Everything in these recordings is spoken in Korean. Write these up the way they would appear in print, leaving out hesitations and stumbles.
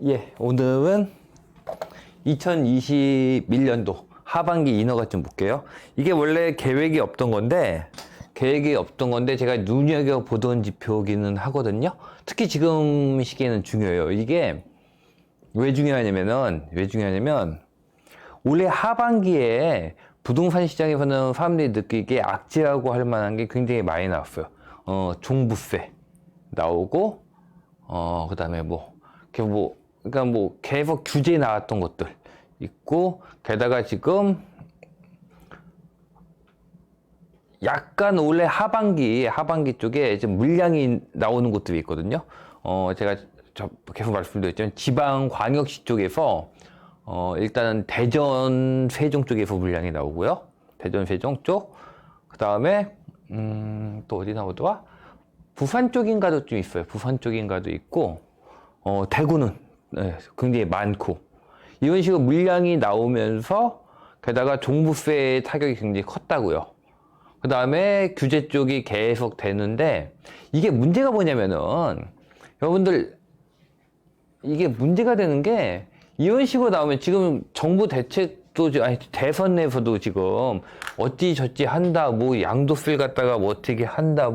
예, 오늘은 2021년도 하반기 인허가 좀 볼게요. 이게 원래 계획이 없던 건데 제가 눈여겨보던 지표기는 하거든요. 특히 지금 시기에는 중요해요. 이게 왜 중요하냐면 올해 하반기에 부동산 시장에서는 사람들이 느끼기에 악재라고 할 만한 게 굉장히 많이 나왔어요. 종부세 나오고, 그 다음에 그러니까 계속 규제 나왔던 것들 있고, 게다가 지금 약간 올해 하반기 쪽에 좀 물량이 나오는 곳들이 있거든요. 제가 계속 말씀드렸지만 지방광역시 쪽에서 일단은 대전, 세종 쪽에서 물량이 나오고요. 대전, 세종 쪽. 그 다음에 또 어디 나오더라? 부산 쪽인가도 좀 있어요. 부산 쪽인가도 있고, 대구는 굉장히 많고, 이런 식으로 물량이 나오면서 게다가 종부세의 타격이 굉장히 컸다고요. 그 다음에 규제 쪽이 계속 되는데, 이게 문제가 뭐냐면은 여러분들, 이게 문제가 되는 게 이런 식으로 나오면 지금 정부 대책도 대선 내에서도 지금 어찌저찌 한다, 양도세 갖다가 어떻게 한다,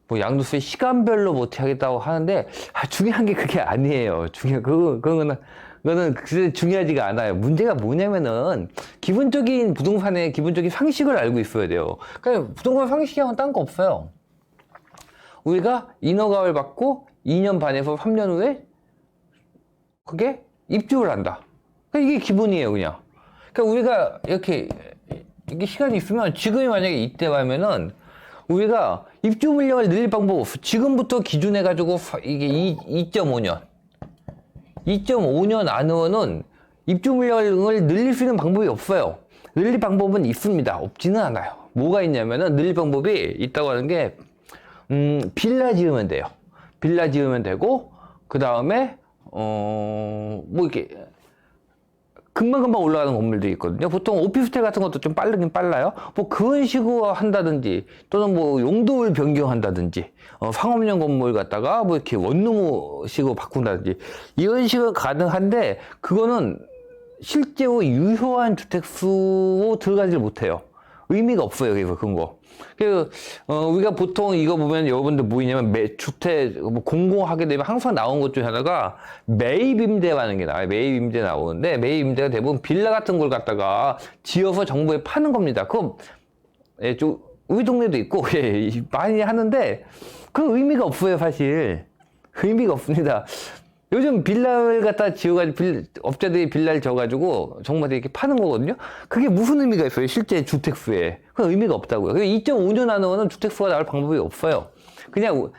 양도세 시간별로 어떻게 하겠다고 하는데, 중요한 게 그게 아니에요. 그거는 중요하지가 않아요. 문제가 뭐냐면은, 기본적인 부동산의 기본적인 상식을 알고 있어야 돼요. 그러니까 부동산 상식하고는 딴 거 없어요. 우리가 인허가를 받고 2년 반에서 3년 후에 그게 입주를 한다. 그러니까 이게 기본이에요, 그냥. 그러니까 우리가 이게 시간이 있으면, 지금이 만약에 이때라면은, 우리가 입주 물량을 늘릴 방법 없어. 지금부터 기준해가지고 이게 2.5년 안으로는 입주 물량을 늘릴 수 있는 방법이 없어요. 늘릴 방법은 있습니다. 없지는 않아요. 뭐가 있냐면은 늘릴 방법이 있다고 하는 게 빌라 지으면 돼요. 빌라 지으면 되고, 그 다음에 이렇게 금방금방 올라가는 건물들이 있거든요. 보통 오피스텔 같은 것도 좀 빠르긴 빨라요. 그런 식으로 한다든지, 또는 용도를 변경한다든지, 상업용 건물 갖다가 이렇게 원룸식으로 바꾼다든지, 이런 식으로 가능한데, 그거는 실제로 유효한 주택수로 들어가질 못해요. 의미가 없어요, 그래서 그런 거. 우리가 보통 이거 보면 여러분들 뭐냐면 주택, 공공하게 되면 항상 나온 것 중에 하나가 매입임대라는 게 나와요. 매입임대 나오는데, 매입임대가 대부분 빌라 같은 걸 갖다가 지어서 정부에 파는 겁니다. 그럼, 우리 동네도 있고, 많이 하는데, 그 의미가 없어요, 사실. 의미가 없습니다. 요즘 빌라를 갖다 지어가지고, 업자들이 빌라를 져가지고, 정말 이렇게 파는 거거든요? 그게 무슨 의미가 있어요? 실제 주택수에. 그 의미가 없다고요. 2.5년 안으로는 주택수가 나올 방법이 없어요. 그냥,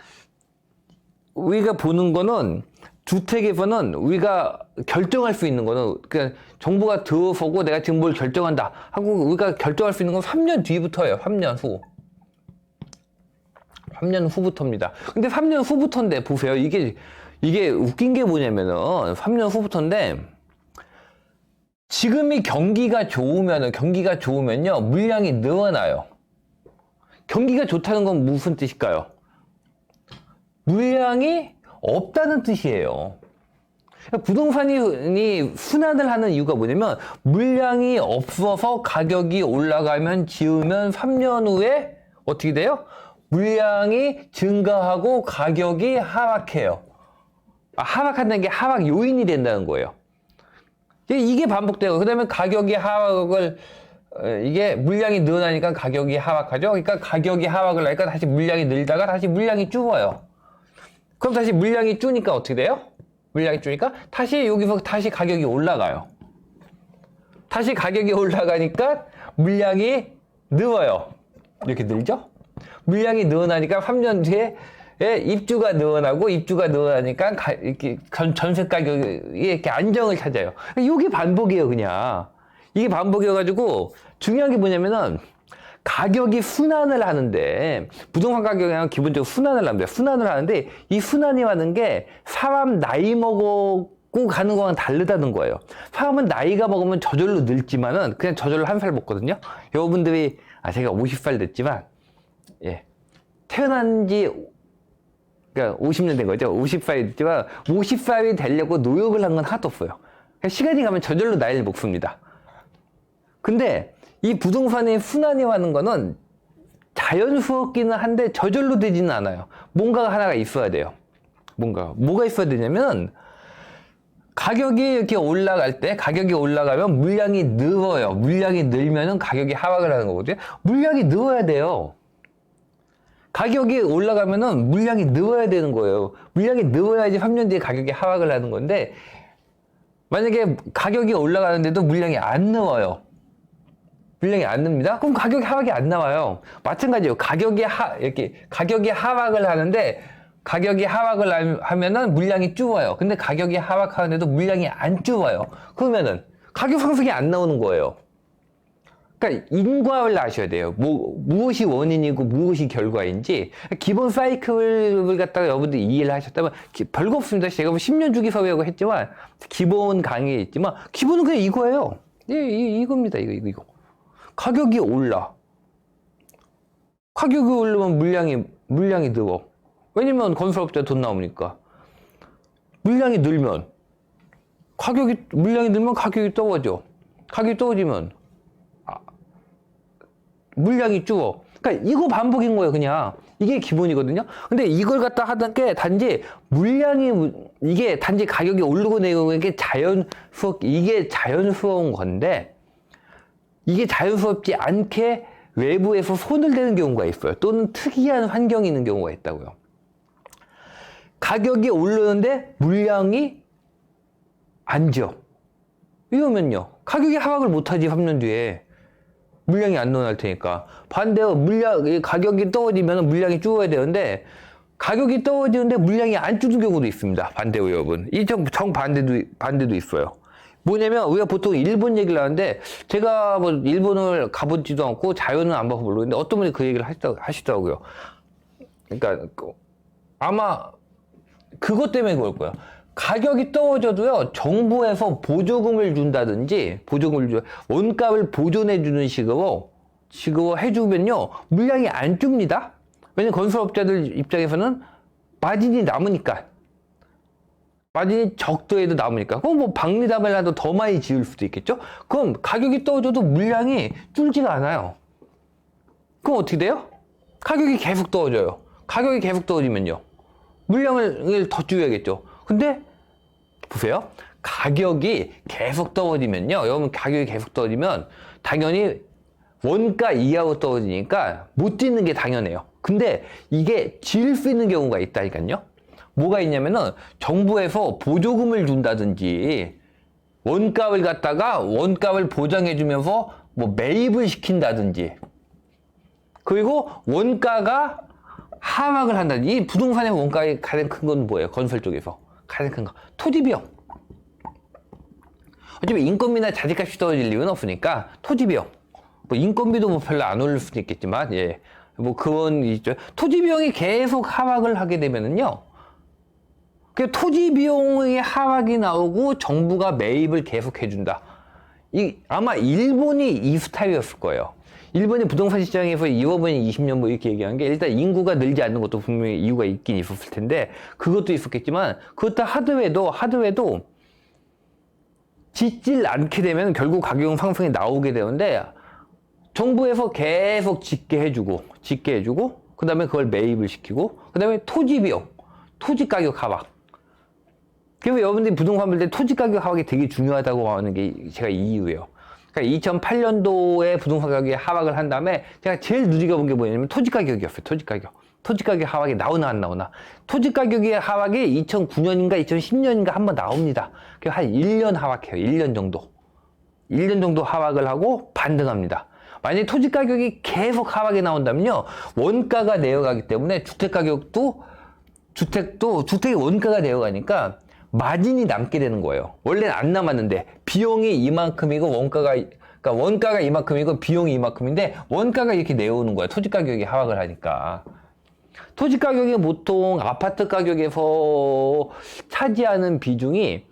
우리가 보는 거는, 주택에서는 우리가 결정할 수 있는 거는, 그냥 정부가 들어서고 내가 지금 뭘 결정한다 하고 우리가 결정할 수 있는 건 3년 뒤부터예요. 3년 후. 3년 후부터입니다. 근데 3년 후부터인데, 보세요. 이게 웃긴 게 뭐냐면은 3년 후부터인데 지금이 경기가 좋으면요 물량이 늘어나요. 경기가 좋다는 건 무슨 뜻일까요? 물량이 없다는 뜻이에요. 부동산이 순환을 하는 이유가 뭐냐면 물량이 없어서 가격이 올라가면 지으면 3년 후에 어떻게 돼요? 물량이 증가하고 가격이 하락해요. 하락한다는 게 하락 요인이 된다는 거예요. 이게 반복되고, 그 다음에 가격이 하락을, 이게 물량이 늘어나니까 가격이 하락하죠. 그러니까 가격이 하락을 하니까 다시 물량이 늘다가 다시 물량이 줄어요. 그럼 다시 물량이 줄니까 어떻게 돼요? 물량이 줄니까 다시 여기서 다시 가격이 올라가요. 다시 가격이 올라가니까 물량이 늘어요. 이렇게 늘죠? 물량이 늘어나니까 3년 뒤에 입주가 늘어나니까 이렇게 전세 가격이 이렇게 안정을 찾아요. 이게 반복이에요, 그냥. 이게 반복이어가지고 중요한 게 뭐냐면은 가격이 순환을 하는데, 부동산 가격이 기본적으로 순환을 합니다. 순환을 하는데 이 순환이라는 게 사람 나이 먹고 가는 거랑 다르다는 거예요. 사람은 나이가 먹으면 저절로 늙지만은 그냥 저절로 한 살 먹거든요. 여러분들이 제가 50살 됐지만 태어난 지 그러니까 50년 된 거죠. 54이 됐지만 54이 되려고 노력을 한 건 하나도 없어요. 그러니까 시간이 가면 저절로 나이를 먹습니다. 근데 이 부동산의 순환이라는 거는 자연스럽기는 한데 저절로 되지는 않아요. 뭔가가 하나가 있어야 돼요. 뭐가 있어야 되냐면 가격이 이렇게 올라갈 때, 가격이 올라가면 물량이 늘어요. 물량이 늘면은 가격이 하락을 하는 거거든요. 물량이 늘어야 돼요. 가격이 올라가면은 물량이 늘어야 되는 거예요. 물량이 늘어야지 3년 뒤에 가격이 하락을 하는 건데, 만약에 가격이 올라가는데도 물량이 안 늘어요. 물량이 안 늡니다. 그럼 가격이 하락이 안 나와요. 마찬가지예요. 가격이 하락을 하는데, 가격이 하락을 하면은 물량이 줄어요. 근데 가격이 하락하는데도 물량이 안 줄어요. 그러면은 가격 상승이 안 나오는 거예요. 그러니까 인과를 아셔야 돼요. 무엇이 원인이고 무엇이 결과인지 기본 사이클을 갖다가 여러분들이 이해를 하셨다면 별거 없습니다. 제가 뭐 10년 주기 사회라고 했지만 기본 강의에 있지만 기본은 그냥 이거예요. 이겁니다. 이거. 가격이 올라. 가격이 오르면 물량이 늘어. 왜냐면 건설업자 돈 나오니까. 물량이 늘면 가격이 떨어져. 가격이 떨어지면 물량이 줄어. 그러니까 이거 반복인 거예요, 그냥. 이게 기본이거든요. 근데 이걸 갖다 하던 게 단지 이게 단지 가격이 오르고 내리고 이게 자연스러운 건데 이게 자연스럽지 않게 외부에서 손을 대는 경우가 있어요. 또는 특이한 환경이 있는 경우가 있다고요. 가격이 오르는데 물량이 안 져. 이러면요. 가격이 하락을 못하지, 3년 뒤에. 물량이 안 늘어날 테니까. 반대로 가격이 떨어지면 물량이 줄어야 되는데, 가격이 떨어지는데 물량이 안 줄는 경우도 있습니다. 반대로 여러분. 이 정반대도 있어요. 뭐냐면, 우리가 보통 일본 얘기를 하는데, 제가 뭐 일본을 가보지도 않고 자연은 안 봐서 모르겠는데, 어떤 분이 그 얘기를 하시더라고요. 그러니까, 아마, 그것 때문에 그럴 거야. 가격이 떨어져도요, 정부에서 보조금을 준다든지, 원가를 보존해주는 식으로 해주면요, 물량이 안 줍니다. 왜냐면 건설업자들 입장에서는 마진이 남으니까. 마진이 적더라도 남으니까. 그럼 뭐 박리담을 해도 더 많이 지을 수도 있겠죠? 그럼 가격이 떨어져도 물량이 줄지가 않아요. 그럼 어떻게 돼요? 가격이 계속 떨어져요. 가격이 계속 떨어지면요. 물량을 더 줄여야겠죠. 근데 보세요. 가격이 계속 떨어지면요. 여러분 가격이 계속 떨어지면 당연히 원가 이하로 떨어지니까 못 짓는 게 당연해요. 근데 이게 질 수 있는 경우가 있다니까요. 뭐가 있냐면은 정부에서 보조금을 준다든지 원가를 보장해주면서 뭐 매입을 시킨다든지 그리고 원가가 하락을 한다든지 이 부동산의 원가의 가장 큰 건 뭐예요? 건설 쪽에서 가장 큰 거 토지 비용. 어차피 인건비나 자재값이 떨어질 이유는 없으니까 토지 비용. 뭐 인건비도 뭐 별로 안 오를 수도 있겠지만 뭐 그건 있죠. 토지 비용이 계속 하락을 하게 되면은요. 그 토지 비용의 하락이 나오고 정부가 매입을 계속 해준다. 아마 일본이 이 스타일이었을 거예요. 일본의 부동산 시장에서 이어버린 20년 뭐 이렇게 얘기한 게 일단 인구가 늘지 않는 것도 분명히 이유가 있긴 있었을 텐데 그것도 있었겠지만 그것도 하드웨도 짓질 않게 되면 결국 가격 상승이 나오게 되는데 정부에서 계속 짓게 해주고 그 다음에 그걸 매입을 시키고 그 다음에 토지 비용, 토지 가격 하락. 그래서 여러분들이 부동산 볼 때 토지 가격 하락이 되게 중요하다고 하는 게 제가 이 이유예요. 그러니까 2008년도에 부동산 가격이 하락을 한 다음에 제가 제일 눈여겨본 게 뭐냐면 토지 가격이었어요. 토지 가격 하락이 나오나 안 나오나. 토지 가격의 하락이 2009년인가 2010년인가 한번 나옵니다. 그래서 한 1년 하락해요. 1년 정도 하락을 하고 반등합니다. 만약에 토지 가격이 계속 하락이 나온다면요. 원가가 내려가기 때문에 주택이 원가가 내려가니까 마진이 남게 되는 거예요. 원래는 안 남았는데 비용이 이만큼이고 원가가 이만큼이고 비용이 이만큼인데 원가가 이렇게 내려오는 거야. 토지 가격이 하락을 하니까. 토지 가격이 보통 아파트 가격에서 차지하는 비중이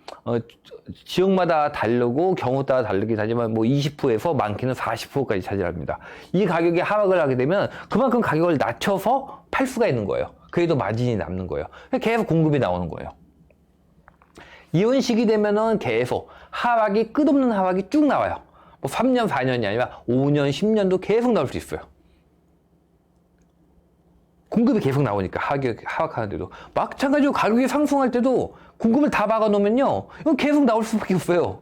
지역마다 다르고 경우 따라 다르긴 하지만 뭐 20%에서 많게는 40%까지 차지합니다. 이 가격이 하락을 하게 되면 그만큼 가격을 낮춰서 팔 수가 있는 거예요. 그래도 마진이 남는 거예요. 계속 공급이 나오는 거예요. 이런 식이 되면은 계속 하락이 끝없는 하락이 쭉 나와요. 뭐 3년, 4년이 아니라 5년, 10년도 계속 나올 수 있어요. 공급이 계속 나오니까 하락하는데도 마찬가지로 가격이 상승할 때도 공급을 다 박아놓으면요, 이건 계속 나올 수밖에 없어요.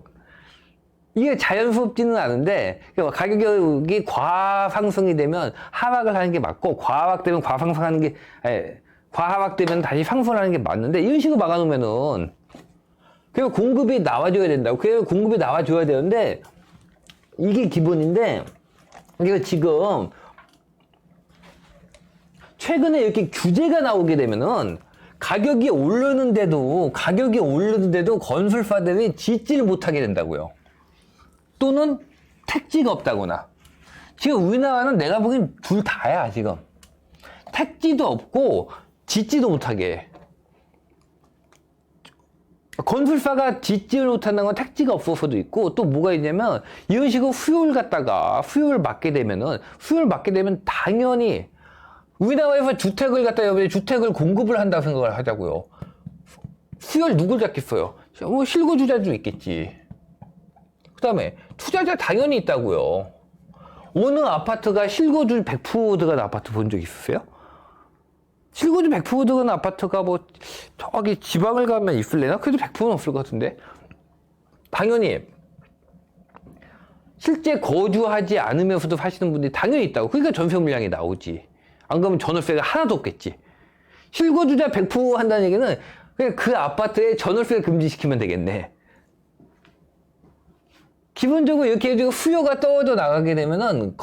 이게 자연스럽지는 않은데 가격이 과상승이 되면 하락을 하는 게 맞고 과하락되면 과상승하는 게 과하락되면 다시 상승을 하는 게 맞는데 이런 식으로 막아놓으면은 그래서 공급이 나와줘야 된다고. 그래서 공급이 나와줘야 되는데 이게 기본인데 이거 지금 최근에 이렇게 규제가 나오게 되면은 가격이 오르는데도 건설사들이 짓지를 못하게 된다고요. 또는 택지가 없다거나. 지금 우리나라는 내가 보기엔 둘 다야 지금. 택지도 없고 짓지도 못하게 해. 건설사가 짓지를 못한다는 건 택지가 없어서도 있고 또 뭐가 있냐면 이런 식으로 수요를 막게 되면 당연히 우리나라에서 주택을 공급을 한다고 생각을 하자고요. 수요를 누굴 잡겠어요? 뭐 실거주자도 있겠지. 그 다음에 투자자 당연히 있다고요. 어느 아파트가 실거주 100% 들어간 아파트 본 적 있으세요? 실거주 100% 들어간 아파트가 뭐 저기 지방을 가면 있을래나? 그래도 100%는 없을 것 같은데. 당연히 실제 거주하지 않으면서도 사시는 분들이 당연히 있다고. 그러니까 전세 물량이 나오지. 안 그러면 전월세가 하나도 없겠지. 실거주자 100% 한다는 얘기는 그냥 그 아파트에 전월세를 금지시키면 되겠네. 기본적으로 이렇게 해가지고 수요가 떨어져 나가게 되면은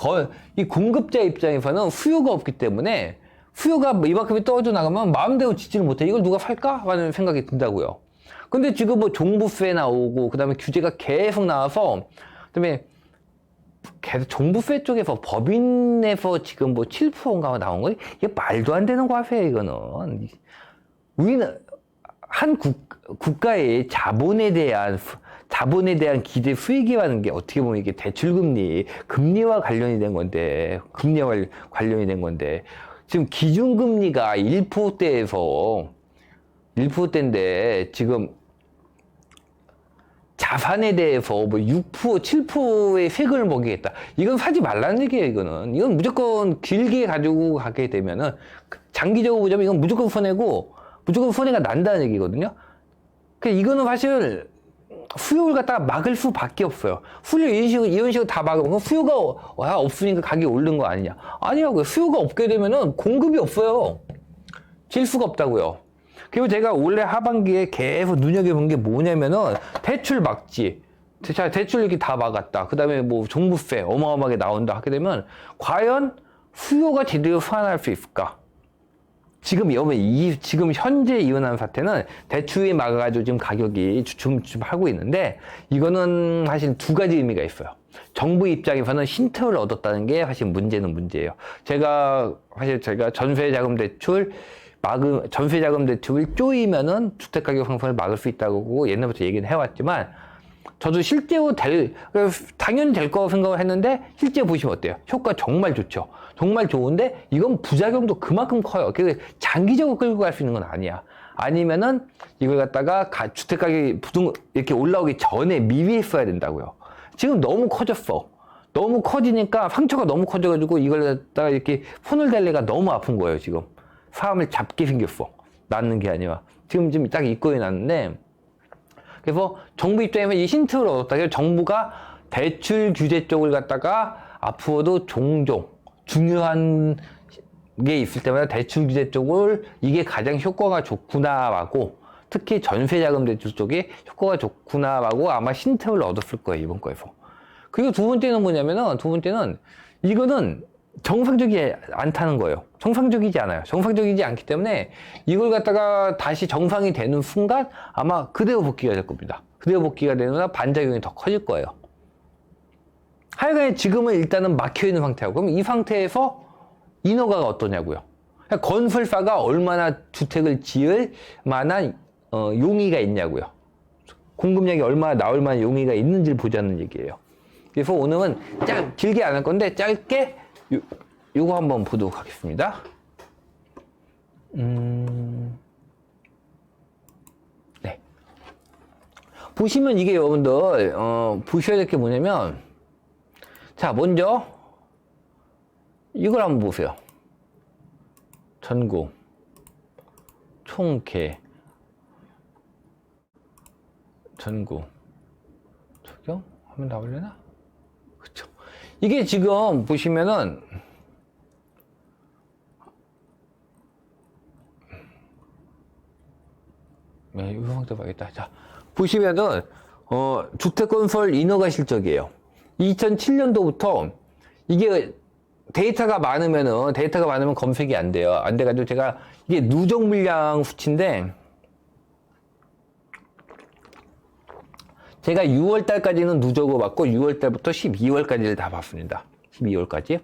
이 공급자 입장에서는 수요가 없기 때문에 수요가 이만큼이 떨어져 나가면 마음대로 짓지를 못해. 이걸 누가 살까? 라는 생각이 든다고요. 근데 지금 뭐 종부세 나오고 그 다음에 규제가 계속 나와서 그 다음에 계속 종부세 쪽에서 법인에서 지금 뭐 7%인가 나온 거 이게 말도 안 되는 과세예요. 이거는 우리는 한 국가의 자본에 대한 기대 수익이라는 게 어떻게 보면 이게 금리와 관련이 된 건데 지금 기준금리가 1%대인데 지금 자산에 대해서 뭐 6%, 7%의 세금을 먹이겠다. 이건 사지 말라는 얘기예요, 이거는. 이건 무조건 길게 가지고 가게 되면은 장기적으로 보자면 이건 무조건 손해가 난다는 얘기거든요. 그러니까 이거는 사실 수요를 갖다가 막을 수밖에 없어요. 이런 식으로 다 막으면 수요가 없으니까 가격이 오른 거 아니냐? 아니라고요. 수요가 없게 되면은 공급이 없어요. 질 수가 없다고요. 그리고 제가 올해 하반기에 계속 눈여겨본 게 뭐냐면은 대출 막지. 대출 이렇게 다 막았다. 그 다음에 뭐 종부세 어마어마하게 나온다 하게 되면 과연 수요가 제대로 살아날 수 있을까? 지금 현재 일어난 사태는 대출이 막아가지고 지금 가격이 주춤주춤하고 있는데 이거는 사실 두 가지 의미가 있어요. 정부 입장에서는 힌트를 얻었다는 게 사실 문제예요. 제가 전세자금 대출을 쪼이면은 주택가격 상승을 막을 수 있다고 옛날부터 얘기는 해왔지만 저도 실제로 당연히 될 거라고 생각을 했는데 실제 보시면 어때요? 효과 정말 좋죠. 정말 좋은데 이건 부작용도 그만큼 커요. 장기적으로 끌고 갈 수 있는 건 아니야. 아니면은 이걸 갖다가 주택가격이 이렇게 올라오기 전에 미리 했어야 된다고요. 지금 너무 커졌어. 너무 커지니까 상처가 너무 커져가지고 이걸 갖다가 이렇게 손을 댈래가 너무 아픈 거예요. 지금 사람을 잡게 생겼어. 낫는 게 아니라 지금 딱 입고에 났는데. 그래서 정부 입장에서 이 힌트를 얻었다. 그래서 정부가 대출 규제 쪽을 갖다가 앞으로도 종종 중요한 게 있을 때마다 대출 규제 쪽을 이게 가장 효과가 좋구나라고, 특히 전세자금 대출 쪽에 효과가 좋구나라고 아마 힌트를 얻었을 거예요, 이번 거에서. 그리고 두 번째는 뭐냐면은, 이거는 정상적이지 않다는 거예요. 정상적이지 않아요. 정상적이지 않기 때문에 이걸 갖다가 다시 정상이 되는 순간 아마 그대로 복귀가 될 겁니다. 그대로 복귀가 되면 반작용이 더 커질 거예요. 하여간에 지금은 일단은 막혀있는 상태고, 그럼 이 상태에서 인허가가 어떠냐고요. 그러니까 건설사가 얼마나 주택을 지을 만한 용의가 있냐고요. 공급량이 얼마나 나올 만한 용의가 있는지를 보자는 얘기예요. 그래서 오늘은 길게 안 할 건데 짧게 요거 한번 보도록 하겠습니다. 네. 보시면 이게 여러분들, 보셔야 될 게 뭐냐면, 자, 먼저, 이걸 한번 보세요. 전국, 총계, 전국, 적용? 하면 나오려나? 그쵸. 이게 지금 보시면은, 네, 이 상태 봐야겠다. 자, 보시면은, 주택건설 인허가 실적이에요. 2007년도부터 이게 데이터가 많으면 검색이 안 돼요. 안 돼가지고 제가 이게 누적 물량 수치인데, 제가 6월 달까지는 누적을 봤고, 6월 달부터 12월까지를 다 봤습니다. 12월까지.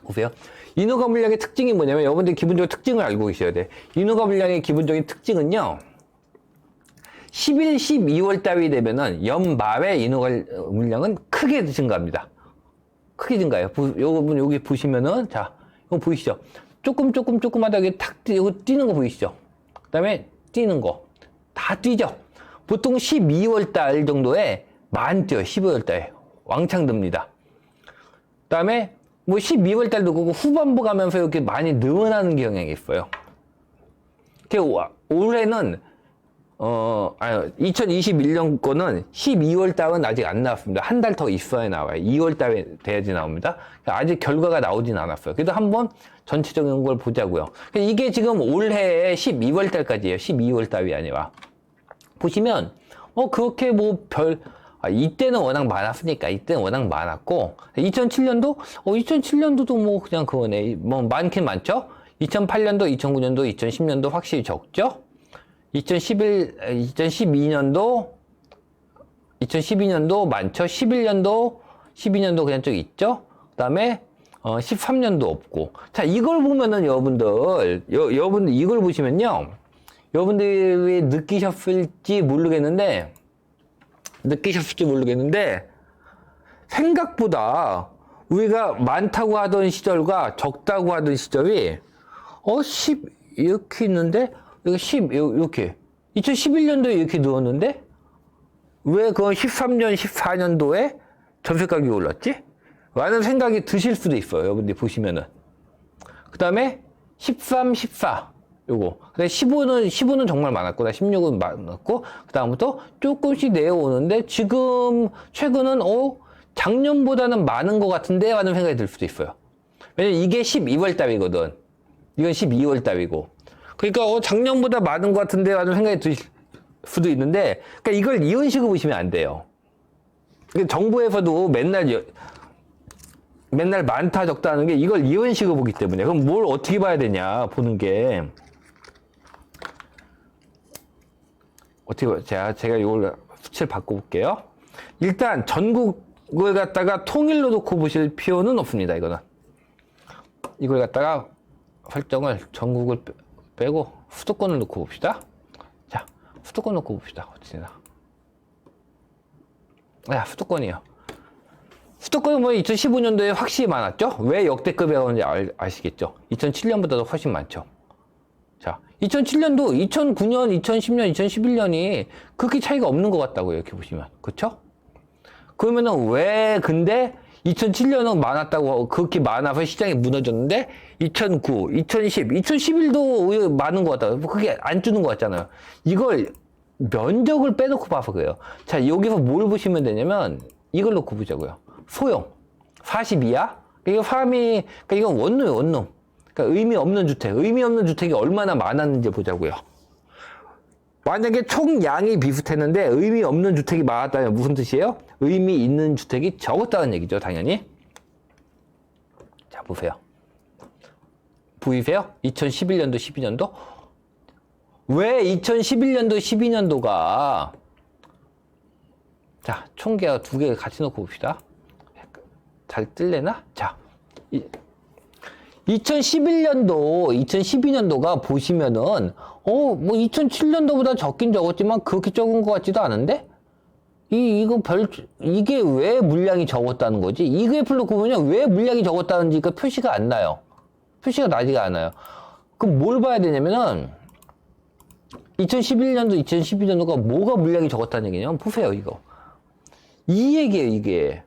보세요. 인허가 물량의 특징이 뭐냐면, 여러분들이 기본적으로 특징을 알고 계셔야 돼. 인허가 물량의 기본적인 특징은요, 11, 12월 달이 되면은 연말에 인허가 물량은 크게 증가합니다. 크게 증가해요. 여러분 여기 보시면은, 자, 이거 보이시죠? 조금마다 여기 탁 이거 뛰는 거 보이시죠? 그 다음에 뛰는 거. 다 뛰죠? 보통 12월 달 정도에 많이 뛰어요. 12월 달에. 왕창 듭니다. 그 다음에 뭐 12월 달도 그렇고 후반부 가면서 이렇게 많이 늘어나는 경향이 있어요. 올해는 2021년 거는 12월 달은 아직 안 나왔습니다. 한 달 더 있어야 나와요. 2월 달에 돼야지 나옵니다. 아직 결과가 나오진 않았어요. 그래도 한번 전체적인 걸 보자고요. 이게 지금 올해 12월 달까지예요. 12월 달이 아니라. 보시면, 그렇게 이때는 워낙 많았으니까, 이때는 워낙 많았고, 2007년도? 2007년도도 뭐 그냥 그거네. 뭐 많긴 많죠? 2008년도, 2009년도, 2010년도 확실히 적죠? 2012년도 많죠? 12년도 그냥 좀 있죠? 그 다음에, 13년도 없고. 자, 이걸 보면은 여러분들 이걸 보시면요. 여러분들이 느끼셨을지 모르겠는데, 생각보다 우리가 많다고 하던 시절과 적다고 하던 시절이, 10, 이렇게 있는데, 여기 10, 이렇게. 2011년도에 이렇게 누웠는데, 왜 그 13년, 14년도에 전세 가격이 올랐지? 라는 생각이 드실 수도 있어요. 여러분들이 보시면은. 그 다음에 13, 14. 요거. 근데 15는 정말 많았고, 16은 많았고, 그 다음부터 조금씩 내려오는데, 지금, 최근은, 작년보다는 많은 것 같은데? 라는 생각이 들 수도 있어요. 왜냐면 이게 12월 달이거든. 이건 12월 달이고. 그러니까, 작년보다 많은 것 같은데? 라는 생각이 들 수도 있는데, 그러니까 이걸 이런 식으로 보시면 안 돼요. 정부에서도 맨날 많다, 적다 하는 게 이걸 이런 식으로 보기 때문에. 그럼 뭘 어떻게 봐야 되냐, 보는 게. 제가 이걸 수치를 바꿔볼게요. 일단 전국을 갖다가 통일로 놓고 보실 필요는 없습니다. 이걸 갖다가 설정을 전국을 빼고 수도권을 놓고 봅시다. 자, 수도권 놓고 봅시다. 어찌되나. 수도권이에요. 수도권은 뭐 2015년도에 확실히 많았죠? 왜 역대급이라고 하는지 아시겠죠? 2007년보다도 훨씬 많죠. 자, 2007년도, 2009년, 2010년, 2011년이 그렇게 차이가 없는 것 같다고요. 이렇게 보시면. 그쵸? 그러면은 왜 근데 2007년은 많았다고, 그렇게 많아서 시장이 무너졌는데 2009, 2010, 2011도 많은 것 같다고. 그게 안 주는 것 같잖아요. 이걸 면적을 빼놓고 봐서 그래요. 자, 여기서 뭘 보시면 되냐면 이걸 놓고 보자고요. 소형 42야? 이거 그러니까 이건 원룸이에요. 원룸. 그러니까 의미 없는 주택이 얼마나 많았는지 보자고요. 만약에 총량이 비슷했는데 의미 없는 주택이 많았다면 무슨 뜻이에요? 의미 있는 주택이 적었다는 얘기죠, 당연히. 자, 보세요. 보이세요? 2011년도, 12년도? 왜 2011년도, 12년도가 자, 총계가 두 개 같이 놓고 봅시다. 잘 뜰래나? 자, 2011년도, 2012년도가 보시면은, 뭐 2007년도보다 적긴 적었지만 그렇게 적은 것 같지도 않은데? 이게 왜 물량이 적었다는 거지? 이 그래프를 놓고 보면 왜 물량이 적었다는지가 표시가 안 나요. 표시가 나지가 않아요. 그럼 뭘 봐야 되냐면은 2011년도, 2012년도가 뭐가 물량이 적었다는 얘기냐면 보세요, 이거. 이 얘기예요, 이게.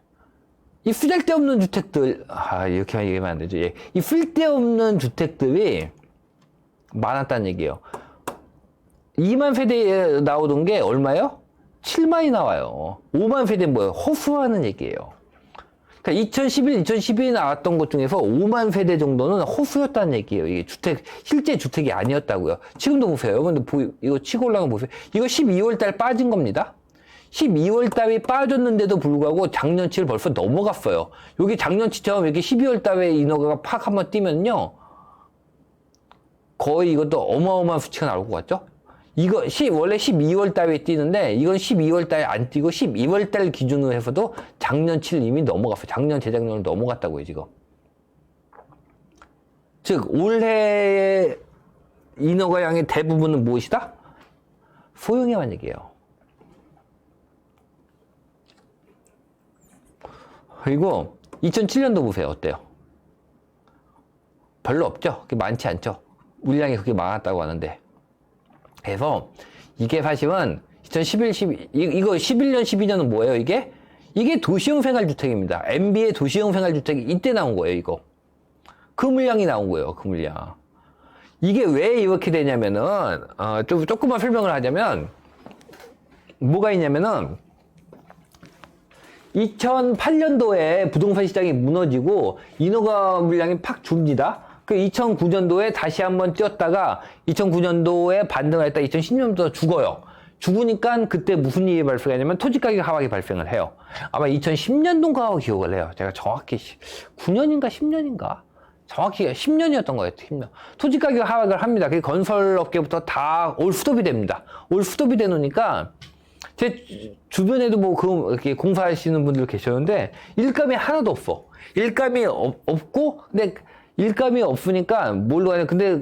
이 쓸데없는 주택들, 이렇게 얘기하면 안 되죠. 예. 이 쓸데없는 주택들이 많았다는 얘기예요. 2만 세대에 나오던 게 얼마요? 7만이 나와요. 5만 세대는 뭐예요? 허수아는 얘기예요. 그러니까 2011, 2012에 나왔던 것 중에서 5만 세대 정도는 허수였다는 얘기예요. 이게 실제 주택이 아니었다고요. 지금도 보세요. 여러분들 이거 치고 올라간 거 보세요. 이거 12월 달 빠진 겁니다. 12월 달에 빠졌는데도 불구하고 작년치를 벌써 넘어갔어요. 여기 작년치처럼 이렇게 12월 달에 인허가가 팍 한번 뛰면요. 거의 이것도 어마어마한 수치가 나올 것 같죠? 이거 원래 12월 달에 뛰는데 이건 12월 달에 안 뛰고 12월 달 기준으로 해서도 작년치를 이미 넘어갔어요. 작년, 재작년을 넘어갔다고요, 지금. 즉, 올해 인허가 양의 대부분은 무엇이다? 소형에만 얘기해요. 그리고 2007년도 보세요. 어때요? 별로 없죠? 그렇게 많지 않죠? 물량이 그렇게 많았다고 하는데. 그래서 이게 사실은 이거 11년, 12년은 뭐예요, 이게? 이게 도시형 생활주택입니다. MB의 도시형 생활주택이 이때 나온 거예요, 이거. 그 물량이 나온 거예요, 그 물량. 이게 왜 이렇게 되냐면은, 조금만 설명을 하자면, 뭐가 있냐면은, 2008년도에 부동산 시장이 무너지고, 인허가 물량이 팍 줍니다. 그 2009년도에 다시 한번 뛰었다가 2009년도에 반등을 했다 2010년도에 죽어요. 죽으니까 그때 무슨 일이 발생하냐면 토지가격 하락이 발생을 해요. 아마 2010년도인가 기억을 해요. 제가 정확히 9년인가 10년인가 정확히 10년이었던 거예요. 10년. 토지가격 하락을 합니다. 그 건설업계부터 다 올스톱이 됩니다. 올스톱이 되니까 제 주변에도 이렇게 공사하시는 분들 계셨는데 일감이 하나도 없어. 일감이 없고 근데 일감이 없으니까 뭘로 하냐. 근데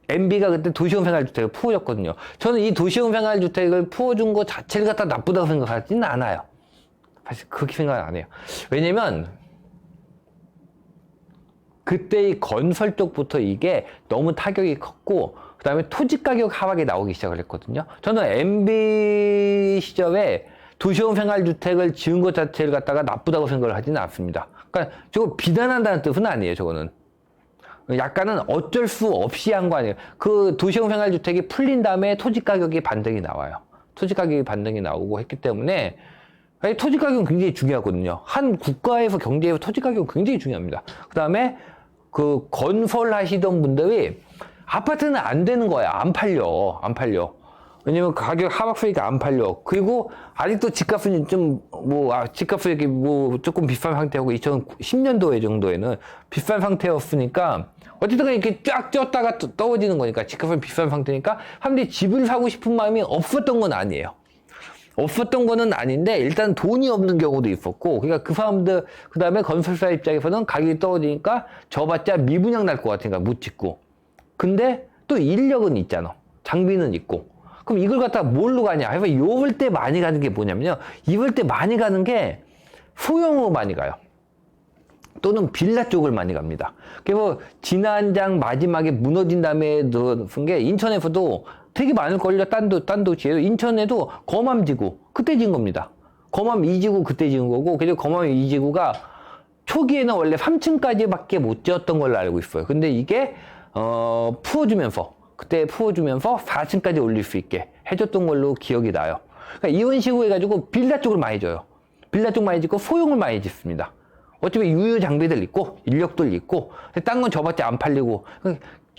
MB가 그때 도시형 생활주택을 풀어줬거든요. 저는 이 도시형 생활주택을 풀어준 것 자체를 갖다 나쁘다고 생각하지는 않아요. 사실 그렇게 생각 안 해요. 왜냐면 그때 이 건설 쪽부터 이게 너무 타격이 컸고 그 다음에 토지 가격 하락이 나오기 시작을 했거든요. 저는 MB 시절에 도시형 생활주택을 지은 것 자체를 갖다가 나쁘다고 생각을 하지는 않습니다. 그러니까 저거 비난한다는 뜻은 아니에요. 저거는. 약간은 어쩔 수 없이 한 거 아니에요. 그 도시형 생활주택이 풀린 다음에 토지 가격이 반등이 나와요. 토지 가격이 반등이 나오고 했기 때문에 토지 가격은 굉장히 중요하거든요. 한 국가에서 경제에서 토지 가격은 굉장히 중요합니다. 그 다음에 그 건설하시던 분들이 아파트는 안 되는 거야. 안 팔려. 왜냐면 가격 하락세니까 안 팔려. 그리고 아직도 집값은 집값은 이렇게 조금 비싼 상태고 2010년도에 정도에는 비싼 상태였으니까 어쨌든 이렇게 쫙 쪘다가 떨어지는 거니까 집값은 비싼 상태니까 사람들이 집을 사고 싶은 마음이 없었던 건 아니에요. 없었던 거는 아닌데 일단 돈이 없는 경우도 있었고 그러니까 그 사람들 그 다음에 건설사 입장에서는 가격이 떨어지니까 저봤자 미분양 날 것 같으니까 못 짓고 근데 또 인력은 있잖아. 장비는 있고 그럼 이걸 갖다가 뭘로 가냐 해서 이럴 때 많이 가는 게 뭐냐면요 이럴 때 많이 가는 게 소형으로 많이 가요. 또는 빌라 쪽을 많이 갑니다. 그래서 지난장 마지막에 무너진 다음에 넣은 게 인천에서도 되게 많을걸요. 딴 도시에도 인천에도 검암지구 그때 지은 겁니다. 검암 2지구 그때 지은 거고 그리고 검암 2지구가 초기에는 원래 3층까지밖에 못 지었던 걸로 알고 있어요. 근데 이게 그때 풀어주면서 4층까지 올릴 수 있게 해줬던 걸로 기억이 나요. 그러니까 이런 식으로 해가지고 빌라 쪽을 많이 줘요. 빌라 쪽 많이 짓고 소형을 많이 짓습니다. 어차피 유효 장비들 있고 인력들 있고 딴 건 저밖에 안 팔리고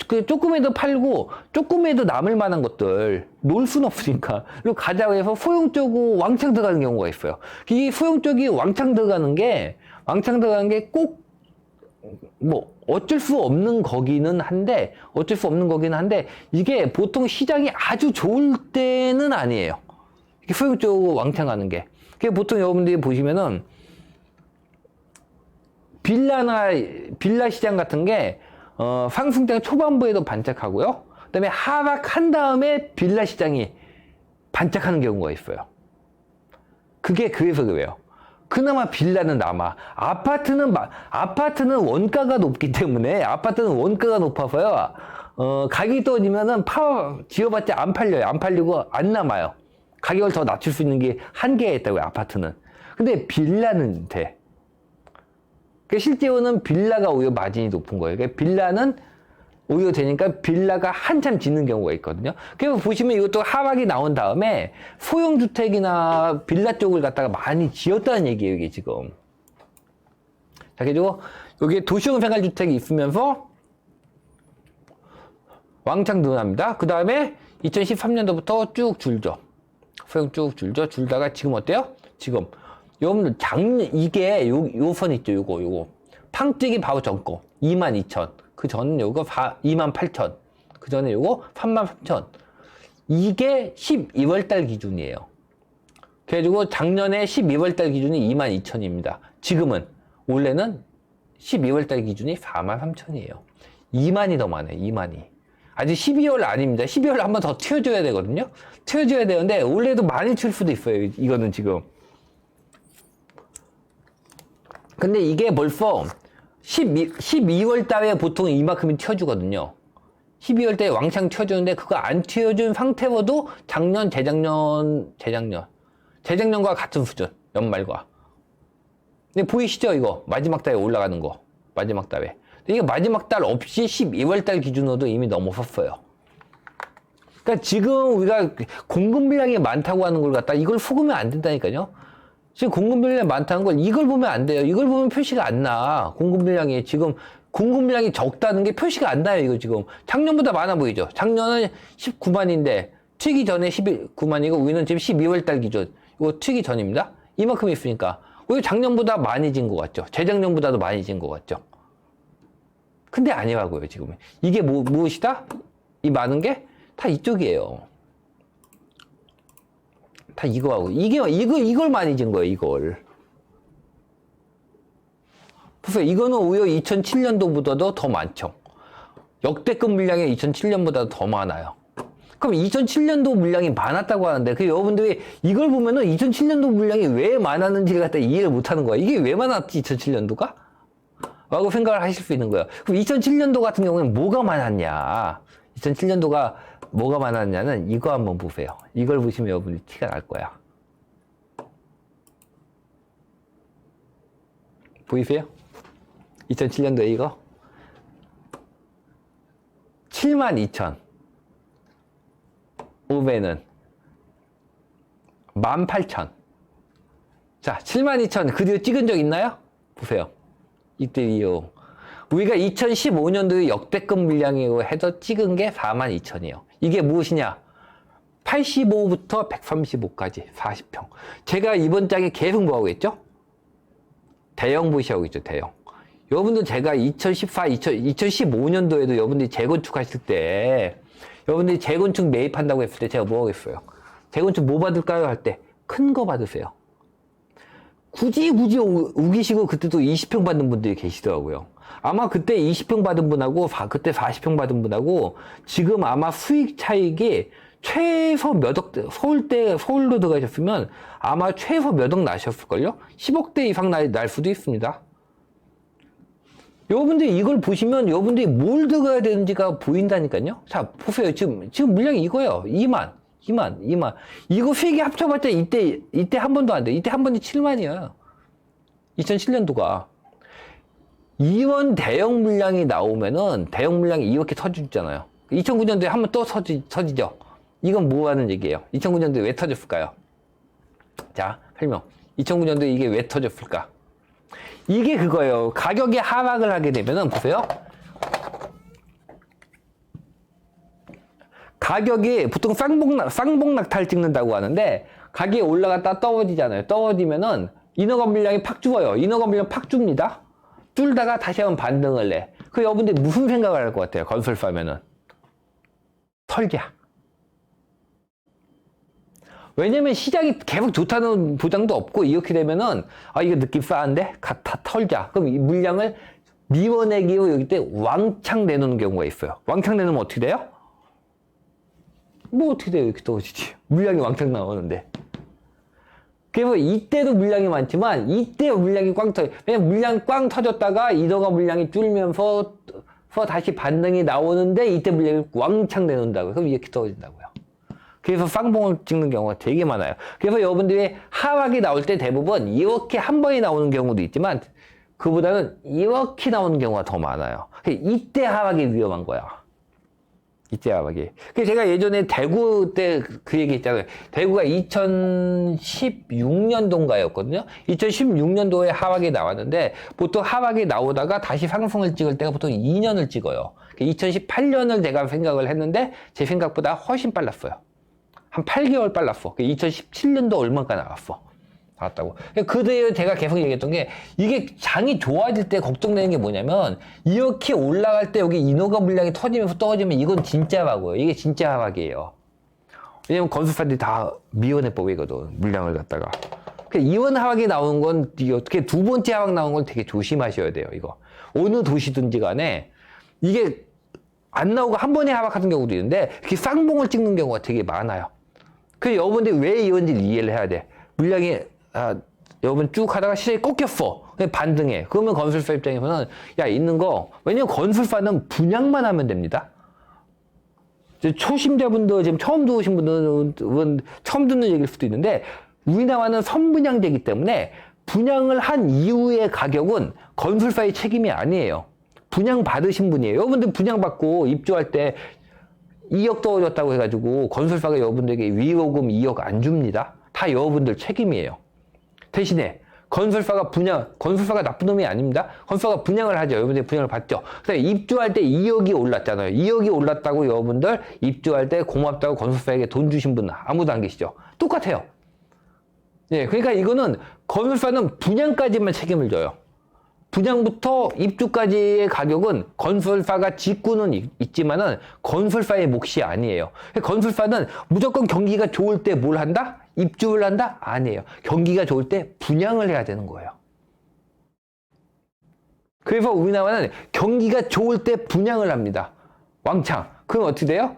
그 조금에도 팔고 조금에도 남을 만한 것들 놓을 수는 없으니까 그리고 가자고 해서 소형 쪽으로 왕창 들어가는 경우가 있어요. 이 소형 쪽이 왕창 들어가는 게 꼭 어쩔 수 없는 거기는 한데 이게 보통 시장이 아주 좋을 때는 아니에요. 이렇게 소형 쪽으로 왕창 가는 게. 그게 보통 여러분들이 보시면은 빌라 시장 같은 게 상승장 초반부에도 반짝하고요. 그다음에 하락한 다음에 빌라 시장이 반짝하는 경우가 있어요. 그게 그래서 그래요. 그나마 빌라는 남아. 아파트는 원가가 높기 때문에 아파트는 원가가 높아서요. 가격이 떨어지면은 지어봤자 안 팔려요. 안 팔리고 안 남아요. 가격을 더 낮출 수 있는 게 한계가 있다고요, 아파트는. 근데 빌라는 돼. 그러니까 실제로는 빌라가 오히려 마진이 높은 거예요. 그러니까 빌라는 오히려 되니까 빌라가 한참 짓는 경우가 있거든요. 그래서 보시면 이것도 하락이 나온 다음에 소형주택이나 빌라 쪽을 갖다가 많이 지었다는 얘기예요, 이게 지금. 자, 그리고 여기에 도시형 생활주택이 있으면서 왕창 늘어납니다. 그 다음에 2013년도부터 쭉 줄죠. 소형 쭉 줄죠. 줄다가 지금 어때요? 지금 여러분들 이게 요 선 있죠. 요거 팡뜨기 바로 전 거 22,000. 그 전은 요거 28,000. 그 전에 요거 33,000. 이게 12월달 기준이에요. 그래가지고 작년에 12월달 기준이 22,000입니다. 지금은 원래는 12월달 기준이 43,000이에요. 2만이 더 많아요. 2만이. 아직 12월 아닙니다. 12월 한 번 더 튀어줘야 되거든요. 튀어줘야 되는데 원래도 많이 튈 수도 있어요. 이거는 지금. 근데 이게 벌써 12월 달에 보통 이만큼이 튀어주거든요. 12월 달에 왕창 튀어주는데 그거 안 튀어준 상태로도 재작년과 같은 수준. 연말과. 근데 보이시죠? 이거 마지막 달에 올라가는 거. 마지막 달에. 이게 마지막 달 없이 12월 달 기준으로도 이미 넘어섰어요. 그러니까 지금 우리가 공급량이 많다고 하는 걸 갖다 이걸 속으면 안 된다니까요. 지금 공급량이 많다는 걸 이걸 보면 안 돼요. 이걸 보면 표시가 안 나. 공급량이 적다는 게 표시가 안 나요. 이거 지금 작년보다 많아 보이죠. 작년은 19만인데 튀기 전에 19만이고 우리는 지금 12월 달 기준. 이거 튀기 전입니다. 이만큼 있으니까 우리 작년보다 많이 진 것 같죠. 재작년보다도 많이 진 것 같죠. 근데 아니라고요, 지금. 이게 무엇이다? 이 많은 게 다 이쪽이에요. 다 이거하고. 이걸 많이 진 거예요, 이걸. 그래서 이거는 오히려 2007년도보다도 더 많죠. 역대급 물량이 2007년보다 더 많아요. 그럼 2007년도 물량이 많았다고 하는데, 그 여러분들이 이걸 보면은 2007년도 물량이 왜 많았는지를 갖다 이해를 못 하는 거야. 이게 왜 많았지, 2007년도가? 라고 생각을 하실 수 있는 거예요. 그럼 2007년도 같은 경우는 뭐가 많았냐? 2007년도가 뭐가 많았냐는 이거 한번 보세요. 이걸 보시면 여러분이 티가 날 거야. 보이세요? 2007년도에 이거 72,000. 5배는 18,000. 자, 72,000 그 뒤에 찍은 적 있나요? 보세요. 이때 이후 우리가 2015년도에 역대급 물량이고 해서 찍은 게 42,000이에요. 이게 무엇이냐? 85부터 135까지 40평. 제가 이번 장에 계속 뭐하고 있죠? 대형 보시하고 있죠, 대형. 여러분들 제가 2015년도에도 여러분들이 재건축하실 때, 여러분들이 재건축 매입한다고 했을 때 제가 뭐 하겠어요? 재건축 뭐 받을까요? 할 때 큰 거 받으세요. 굳이 우기시고 그때도 20평 받는 분들이 계시더라고요. 아마 그때 20평 받은 분하고 그때 40평 받은 분하고 지금 아마 수익 차익이 최소 몇 억, 서울로 들어가셨으면 아마 최소 몇 억 나셨을걸요? 10억대 이상 날 수도 있습니다. 여러분들이 이걸 보시면 여러분들이 뭘 들어가야 되는지가 보인다니까요? 자, 보세요. 지금 물량이 이거예요. 2만. 이거 세 개 합쳐봤자 이때 한 번도 안 돼. 이때 한 번이 7만이야. 2007년도가. 이원 대형 물량이 나오면은 대형 물량이 이렇게 터지잖아요. 2009년도에 한 번 또 터지죠. 이건 뭐 하는 얘기예요? 2009년도에 왜 터졌을까요? 자, 설명. 2009년도에 이게 왜 터졌을까? 이게 그거예요. 가격이 하락을 하게 되면은 보세요. 가격이 보통 쌍봉낙타를 찍는다고 하는데 가격이 올라갔다 떨어지잖아요. 떨어지면은 인허가 물량이 팍 죽어요. 인허가 물량 팍 줍니다. 뚫다가 다시 한번 반등을 내. 그 여러분들 무슨 생각을 할 것 같아요? 건설사면은 털자. 왜냐면 시장이 계속 좋다는 보장도 없고 이렇게 되면은 이거 느낌 싸한데? 다 털자. 그럼 이 물량을 밀어내기로 여기 때 왕창 내놓는 경우가 있어요. 왕창 내놓으면 어떻게 돼요? 뭐 어떻게 돼요? 이렇게 떨어지지. 물량이 왕창 나오는데. 그래서 이때도 물량이 많지만 이때 물량이 꽝 터져. 왜냐면 물량이 꽝 터졌다가 인허가 물량이 뚫면서 다시 반등이 나오는데 이때 물량이 왕창 내놓는다고요. 그럼 이렇게 떨어진다고요. 그래서 쌍봉을 찍는 경우가 되게 많아요. 그래서 여러분들이 하락이 나올 때 대부분 이렇게 한 번에 나오는 경우도 있지만 그보다는 이렇게 나오는 경우가 더 많아요. 이때 하락이 위험한 거야. 이때 하락이. 그래서 제가 예전에 대구 때 그 얘기 했잖아요. 대구가 2016년도인가였거든요. 2016년도에 하락이 나왔는데 보통 하락이 나오다가 다시 상승을 찍을 때가 보통 2년을 찍어요. 2018년을 제가 생각을 했는데 제 생각보다 훨씬 빨랐어요. 한 8개월 빨랐어. 2017년도 얼마가 나왔다고. 그 뒤에 제가 계속 얘기했던 게 이게 장이 좋아질 때 걱정되는 게 뭐냐면 이렇게 올라갈 때 여기 인허가 물량이 터지면서 떨어지면 이건 진짜 하락이에요. 이게 진짜 하락이에요. 왜냐면 건설사들이 다 미연해법이거든. 물량을 갖다가. 이원 하락이 나오는 건 어떻게 두 번째 하락 나오는 걸 되게 조심하셔야 돼요. 이거 어느 도시든지 간에 이게 안 나오고 한 번에 하락하는 경우도 있는데 이렇게 쌍봉을 찍는 경우가 되게 많아요. 그래서 여러분들이 왜 이런지를 이해를 해야 돼. 물량이 여러분 쭉 하다가 시장이 꺾였어. 반등해. 그러면 건설사 입장에서는 야 있는 거 왜냐면 건설사는 분양만 하면 됩니다. 초심자분들 지금 처음 들어오신 분들은 처음 듣는 얘기일 수도 있는데 우리나라는 선분양제이기 때문에 분양을 한 이후의 가격은 건설사의 책임이 아니에요. 분양 받으신 분이에요. 여러분들 분양 받고 입주할 때 2억 떨어졌다고 해가지고 건설사가 여러분들에게 위로금 2억 안 줍니다. 다 여러분들 책임이에요. 대신에 건설사가 나쁜 놈이 아닙니다. 건설사가 분양을 하죠. 여러분들이 분양을 받죠. 그래서 입주할 때 2억이 올랐잖아요. 2억이 올랐다고 여러분들 입주할 때 고맙다고 건설사에게 돈 주신 분 아무도 안 계시죠. 똑같아요. 예, 그러니까 이거는 건설사는 분양까지만 책임을 져요. 분양부터 입주까지의 가격은 건설사가 짓고는 있지만은 건설사의 몫이 아니에요. 건설사는 무조건 경기가 좋을 때 뭘 한다? 입주를 한다? 아니에요. 경기가 좋을 때 분양을 해야 되는 거예요. 그래서 우리나라는 경기가 좋을 때 분양을 합니다. 왕창. 그럼 어떻게 돼요?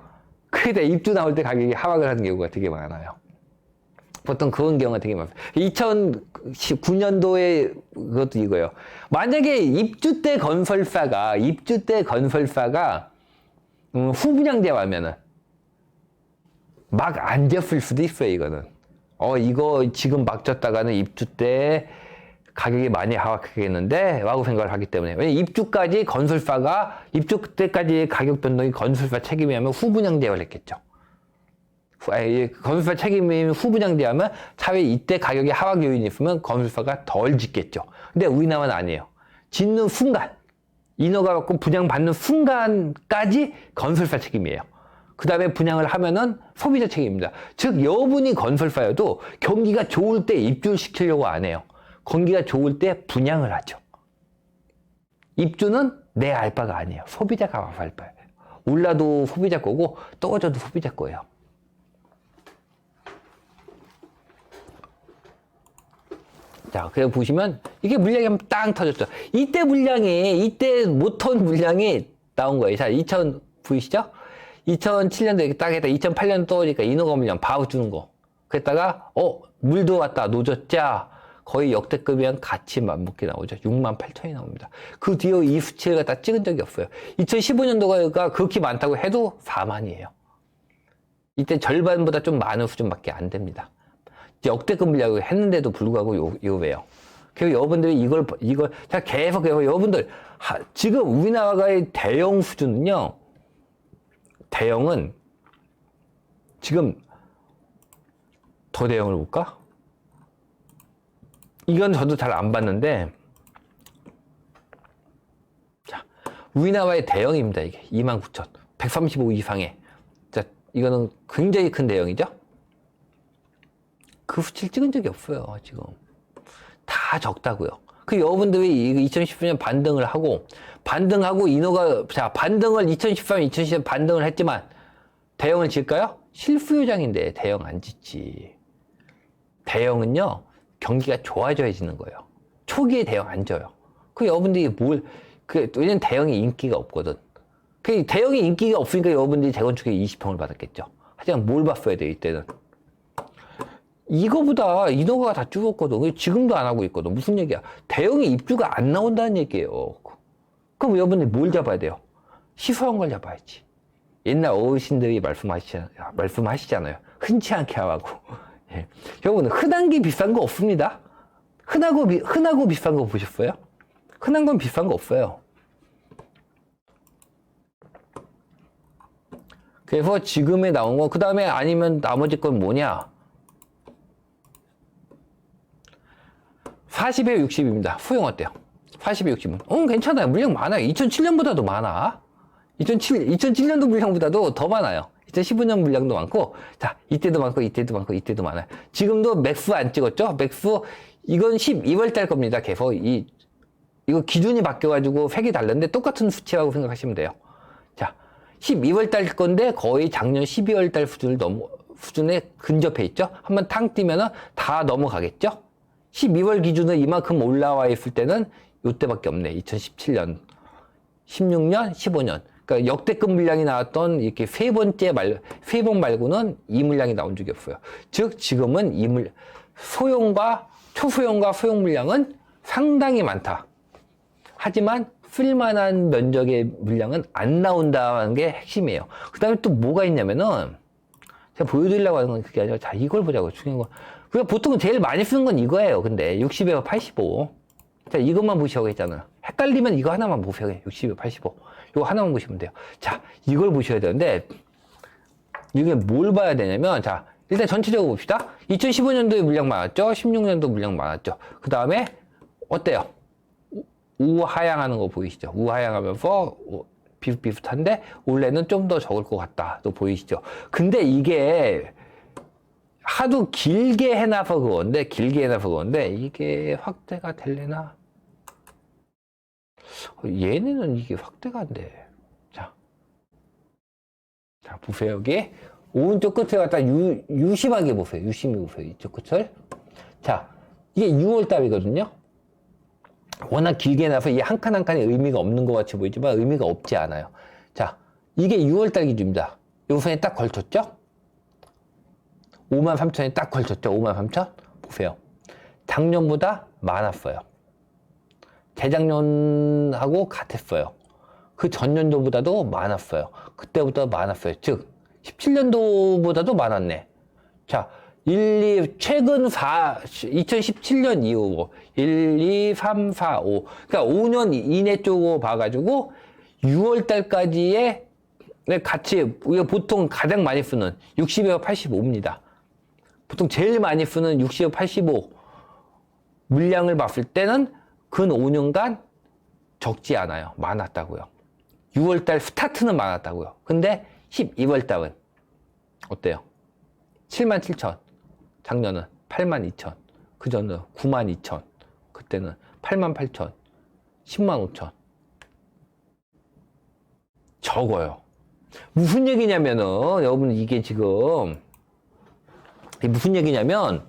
그게 입주 나올 때 가격이 하락을 하는 경우가 되게 많아요. 보통 그런 경우가 되게 많아요. 2019년도에 그것도 이거예요. 만약에 입주 때 건설사가 후분양제하면은 막 안 졌을 수도 있어요. 이거는 이거 지금 막 졌다가는 입주 때 가격이 많이 하락하겠는데 라고 생각을 하기 때문에 왜냐면 입주 때까지의 가격 변동이 건설사 책임이라면 후분양제를 했겠죠. 건설사 책임이면 후분양제하면 차라리 이때 가격이 하락 요인이 있으면 건설사가 덜 짓겠죠. 근데 우리나라는 아니에요. 짓는 순간, 인허가 받고 분양받는 순간까지 건설사 책임이에요. 그 다음에 분양을 하면은 소비자 책임입니다. 즉, 여러분이 건설사여도 경기가 좋을 때 입주를 시키려고 안 해요. 경기가 좋을 때 분양을 하죠. 입주는 내 알바가 아니에요. 소비자가 알바예요. 올라도 소비자 거고 떨어져도 소비자 거예요. 자, 그래 보시면 이게 물량이 한번 땅 터졌죠. 이때 못 터온 물량이 나온 거예요. 자, 보이시죠? 2007년도 이렇게 딱 했다. 2008년 떠오니까 인허가 물량 바로 주는 거. 그랬다가 물도 왔다. 노졌자. 거의 역대급이랑 같이 맞먹게 나오죠. 68,000이 나옵니다. 그 뒤에 이 수치를 갖다 찍은 적이 없어요. 2015년도가 그렇게 많다고 해도 4만이에요. 이때 절반보다 좀 많은 수준밖에 안 됩니다. 역대급 물량을 했는데도 불구하고 요래요. 그리고 여러분들이 이걸 자 계속 여러분들 지금 우리나라의 대형 수준은요. 대형은 지금 더 대형을 볼까? 이건 저도 잘 안 봤는데 자 우리나라의 대형입니다. 이게 29,000 135 이상의 자 이거는 굉장히 큰 대형이죠. 그 수치를 찍은 적이 없어요. 지금 다 적다고요. 그 여러분들이 2014년 반등을 하고 인허가 반등을 2013년 2014년 반등을 했지만 대형을 질까요? 실수요장인데 대형 안 짓지. 대형은요 경기가 좋아져야 지는 거예요. 초기에 대형 안 져요. 그 여러분들이 왜냐면 대형이 인기가 없거든. 그 대형이 인기가 없으니까 여러분들이 재건축에 20평을 받았겠죠. 하지만 뭘 봤어야 돼 이때는. 이거보다 인허가가 다 줄었거든. 지금도 안 하고 있거든. 무슨 얘기야? 대형의 입주가 안 나온다는 얘기예요. 그럼 여러분들이 뭘 잡아야 돼요? 시소한 걸 잡아야지. 옛날 어르신들이 말씀하시잖아요. 흔치 않게 하라고. 예. 여러분, 흔한 게 비싼 거 없습니다. 흔하고 비싼 거 보셨어요? 흔한 건 비싼 거 없어요. 그래서 지금에 나온 거, 그 다음에 아니면 나머지 건 뭐냐? 40에 60입니다. 수용 어때요? 40에 60은? 괜찮아요. 물량 많아요. 2007년보다도 많아. 2007년도 물량보다도 더 많아요. 2015년 물량도 많고, 자, 이때도 많고, 이때도 많고, 이때도 많아요. 지금도 맥스 안 찍었죠? 맥스, 이건 12월 달 겁니다. 계속. 이거 기준이 바뀌어가지고 색이 다른데 똑같은 수치라고 생각하시면 돼요. 자, 12월 달 건데 거의 작년 12월 달 수준에 근접해 있죠? 한번 탕 뛰면은 다 넘어가겠죠? 12월 기준으로 이만큼 올라와 있을 때는 요때밖에 없네. 2017년, 16년, 15년. 그러니까 역대급 물량이 나왔던 이렇게 세 번 말고는 이 물량이 나온 적이 없어요. 즉, 지금은 소형과 초소형과 소형 물량은 상당히 많다. 하지만 쓸만한 면적의 물량은 안 나온다는 게 핵심이에요. 그 다음에 또 뭐가 있냐면은, 제가 보여드리려고 하는 건 그게 아니라, 자, 이걸 보자고, 중요한 거. 그러니까 보통 제일 많이 쓰는 건 이거예요. 근데 60에서 85. 자, 이것만 보시라고 했잖아요. 헷갈리면 이거 하나만 보세요. 60에서 85. 이거 하나만 보시면 돼요. 자, 이걸 보셔야 되는데, 이게 뭘 봐야 되냐면, 자, 일단 전체적으로 봅시다. 2015년도에 물량 많았죠? 16년도 물량 많았죠? 그 다음에, 어때요? 우하향하는 거 보이시죠? 우하향하면서 비슷비슷한데 올해는 좀 더 적을 것 같다. 또 보이시죠? 근데 이게 하도 길게 해놔서 그건데 이게 확대가 될래나? 얘네는 이게 확대가 안 돼. 자, 보세요. 여기 오른쪽 끝을 갖다 유심하게 보세요. 유심히 보세요. 이쪽 끝을. 자, 이게 6월 달이거든요. 워낙 길게 나서 이 한 칸 한 칸에 의미가 없는 것 같이 보이지만 의미가 없지 않아요. 자, 이게 6월달 기준입니다. 요 선에 딱 걸쳤죠? 53,000에 딱 걸쳤죠? 53,000? 보세요. 작년보다 많았어요. 재작년하고 같았어요. 그 전년도보다도 많았어요. 그때보다 많았어요. 즉, 17년도보다도 많았네. 자, 2017년 이후 1, 2, 3, 4, 5 그러니까 5년 이내 쪽으로 봐가지고 6월 달까지의 같이 우리가 보통 가장 많이 쓰는 60에서 85입니다. 보통 제일 많이 쓰는 60에서 85 물량을 봤을 때는 근 5년간 적지 않아요. 많았다고요. 6월 달 스타트는 많았다고요. 근데 12월 달은 어때요? 77,000 작년은 82,000, 그 전은 92,000, 그때는 88,000, 105,000. 적어요. 무슨 얘기냐면은, 여러분, 이게 지금, 무슨 얘기냐면,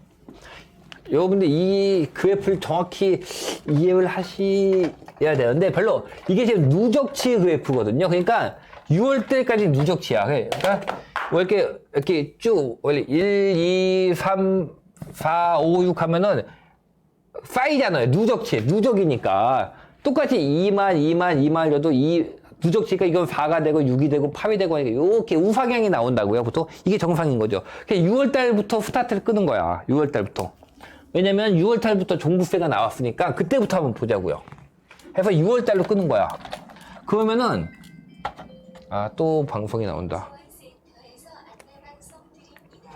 여러분들 이 그래프를 정확히 이해를 하셔야 되는데, 별로, 이게 지금 누적치 그래프거든요. 그러니까, 6월 때까지 누적치야. 그러니까, 이렇게 쭉, 원래 1, 2, 3, 4, 5, 6 하면은 쌓이잖아요. 누적이니까. 똑같이 2만 줘도 누적치가 이건 4가 되고 6이 되고 8이 되고 하니까 이렇게 우상향이 나온다고요. 보통 이게 정상인 거죠. 6월 달부터 스타트를 끄는 거야. 6월 달부터. 왜냐면 6월 달부터 종부세가 나왔으니까 그때부터 한번 보자고요. 해서 6월 달로 끄는 거야. 그러면은, 또 방송이 나온다.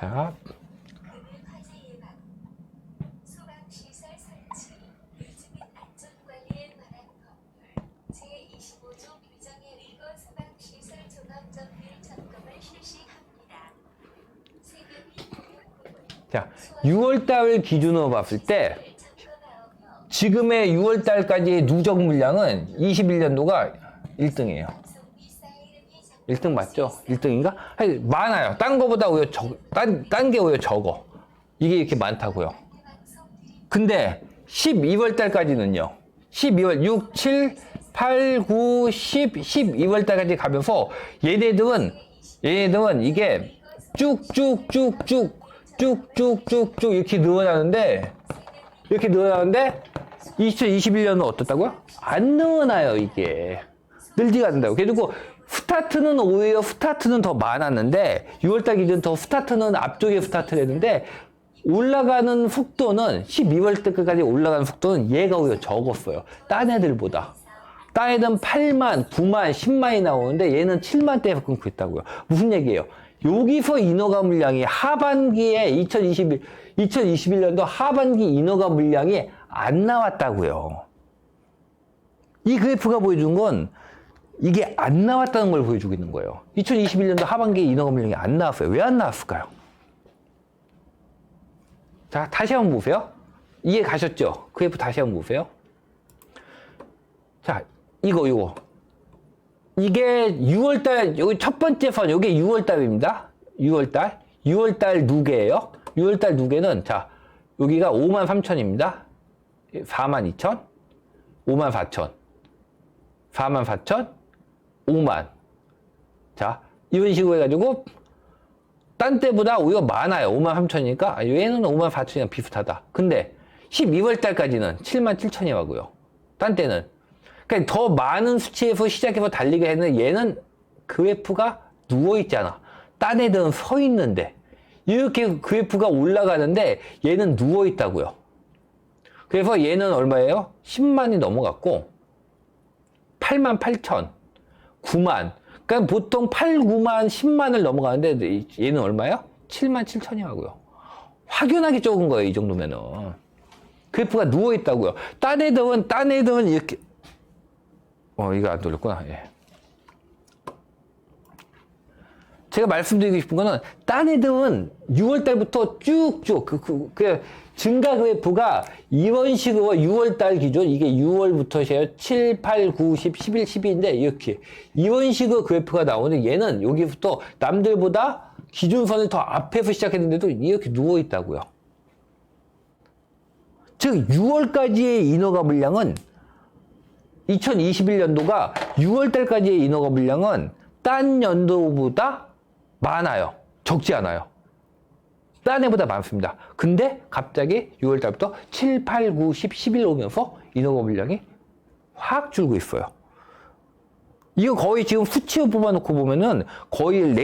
자. 자, 6월달 기준으로 봤을 때 지금의 6월달까지의 누적 물량은 21년도가 1등이에요. 1등 맞죠? 1등인가? 많아요. 딴 거보다 오히려 딴 게 오히려 적어. 이게 이렇게 많다고요. 근데 12월 달까지는요. 12월 6, 7, 8, 9, 10, 12월 달까지 가면서 얘네들은 이게 쭉쭉쭉쭉 이렇게 늘어나는데 2021년은 어떻다고요? 안 늘어나요. 이게 늘지가 않는다고. 그래도 스타트는 오히려 스타트는 더 많았는데 6월달 기준 더 스타트는 앞쪽에 스타트를 했는데 올라가는 속도는 12월 때까지 올라가는 속도는 얘가 오히려 적었어요. 딴 애들보다. 딴 애들은 8만, 9만, 10만이 나오는데 얘는 7만대에서 끊고 있다고요. 무슨 얘기예요? 여기서 인허가 물량이 하반기에 2021년도 하반기 인허가 물량이 안 나왔다고요. 이 그래프가 보여준 건 이게 안 나왔다는 걸 보여주고 있는 거예요. 2021년도 하반기에 인허가 물량이 안 나왔어요. 왜 안 나왔을까요? 자, 다시 한번 보세요. 이해 가셨죠? 그래프 다시 한번 보세요. 자, 이거. 이게 6월달, 여기 첫 번째 선, 이게 6월달입니다. 6월달 누계예요. 6월달 누계는, 자, 여기가 53,000입니다. 42,000, 54,000, 44,000, 5만. 자, 이런 식으로 해가지고, 딴 때보다 오히려 많아요. 53,000이니까, 얘는 54,000이랑 비슷하다. 근데, 12월달까지는 77,000이라고요. 딴 때는. 그러니까 더 많은 수치에서 시작해서 달리게 했는 얘는 그래프가 누워있잖아. 딴 애들은 서 있는데. 이렇게 그래프가 올라가는데 얘는 누워있다고요. 그래서 얘는 얼마예요? 10만이 넘어갔고 88,000, 9만. 그러니까 보통 8, 9만, 10만을 넘어가는데 얘는 얼마예요? 77,000이라고요. 확연하게 적은 거예요. 이 정도면은. 그래프가 누워있다고요. 딴 애들은 이렇게 이거 안 돌렸구나. 예. 제가 말씀드리고 싶은 거는, 딴 애들은 6월달부터 쭉쭉, 증가 그래프가 이런 식으로 6월달 기준, 이게 6월부터세요. 7, 8, 9, 10, 11, 12인데, 이렇게. 이런 식으로 그래프가 나오는데, 얘는 여기부터 남들보다 기준선을 더 앞에서 시작했는데도 이렇게 누워있다고요. 즉, 6월까지의 인허가 물량은 2021년도가 6월달까지의 인허가 물량은 딴 연도보다 많아요. 적지 않아요. 딴 애보다 많습니다. 근데 갑자기 6월달부터 7, 8, 9, 10, 11 오면서 인허가 물량이 확 줄고 있어요. 이거 거의 지금 수치로 뽑아놓고 보면은 거의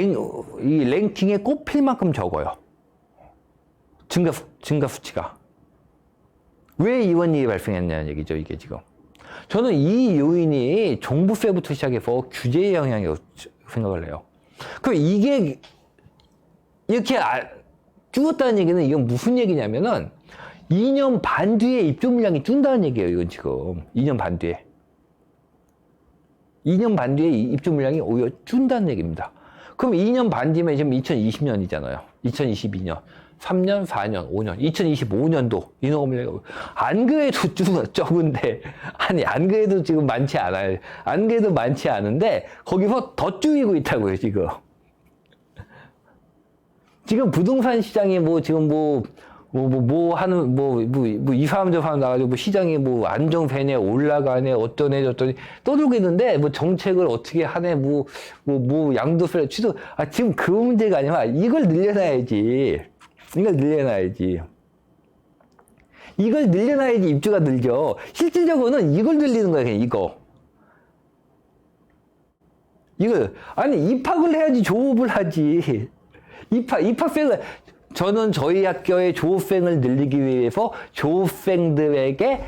이 랭킹에 꼽힐 만큼 적어요. 증가 수치가. 왜 이런 일이 발생했냐는 얘기죠, 이게 지금. 저는 이 요인이 종부세부터 시작해서 규제의 영향이라고 생각을 해요. 그럼 이게 이렇게 줄었다는 얘기는 이건 무슨 얘기냐면은 2년 반 뒤에 입주 물량이 준다는 얘기예요. 이건 지금 2년 반 뒤에. 2년 반 뒤에 입주 물량이 오히려 준다는 얘기입니다. 그럼 2년 반 뒤면 지금 2020년이잖아요. 2022년. 3년, 4년, 5년, 2025년도 인허가 물량이 안 그래도 적은데, 아니 안 그래도 지금 많지 않아요. 안 그래도 많지 않은데 거기서 더 줄이고 있다고요 지금. 지금 부동산 시장이 지금 이 사람 저 사람 나가지고 시장이 안정세네, 올라가네, 어떠네, 저떠네 떠들고 있는데, 정책을 어떻게 하네, 양도세 취소, 지금 그 문제가 아니라 이걸 늘려놔야지. 이걸 늘려놔야지 입주가 늘죠. 실질적으로는 이걸 늘리는 거야, 그냥 아니, 입학을 해야지 졸업을 하지. 입학생을, 저는 저희 학교의 졸업생을 늘리기 위해서 졸업생들에게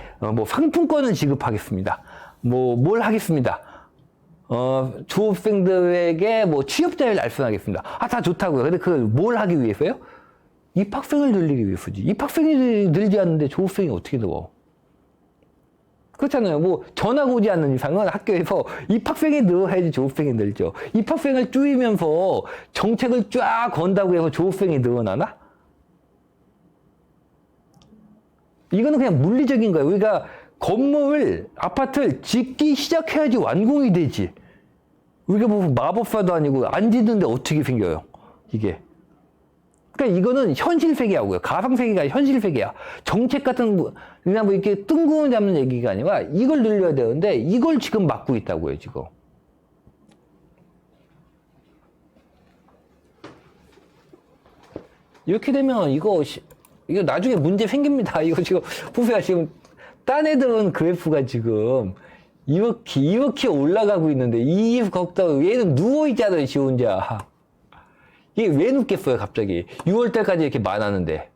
상품권을 지급하겠습니다. 뭘 하겠습니다. 졸업생들에게 취업자를 날선하겠습니다. 다 좋다고요. 근데 그걸 뭘 하기 위해서요? 입학생을 늘리기 위해서지. 입학생이 늘지 않는데 졸업생이 어떻게 늘어? 그렇잖아요. 전화가 오지 않는 이상은 학교에서 입학생이 늘어야지 졸업생이 늘죠. 입학생을 줄이면서 정책을 쫙 건다고 해서 졸업생이 늘어나나? 이거는 그냥 물리적인 거예요. 우리가 아파트를 짓기 시작해야지 완공이 되지. 우리가 마법사도 아니고 안 짓는데 어떻게 생겨요, 이게. 그러니까 이거는 현실 세계하고요. 가상 세계가 현실 세계야. 정책 같은 그냥 이렇게 뜬구름 잡는 얘기가 아니라 이걸 늘려야 되는데 이걸 지금 막고 있다고요, 지금. 이렇게 되면 이거 나중에 문제 생깁니다. 이거 지금 보세요. 지금 딴 애들은 그래프가 지금 이렇게 올라가고 있는데, 거기다 얘는 누워있잖아요, 지 혼자. 이게 왜 눕겠어요, 갑자기? 6월달까지 이렇게 많았는데.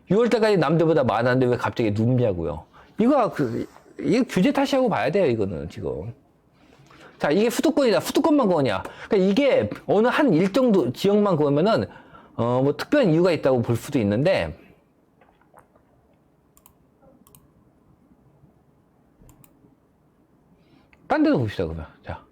6월달까지 남들보다 많았는데 왜 갑자기 눕냐고요. 이거 규제 탓이라고 봐야 돼요, 이거는, 지금. 자, 이게 수도권이다. 수도권만 그거냐. 그러니까 이게 어느 한 일정 지역만 그러면은, 뭐 특별한 이유가 있다고 볼 수도 있는데, 딴 데도 봅시다, 그러면. 자.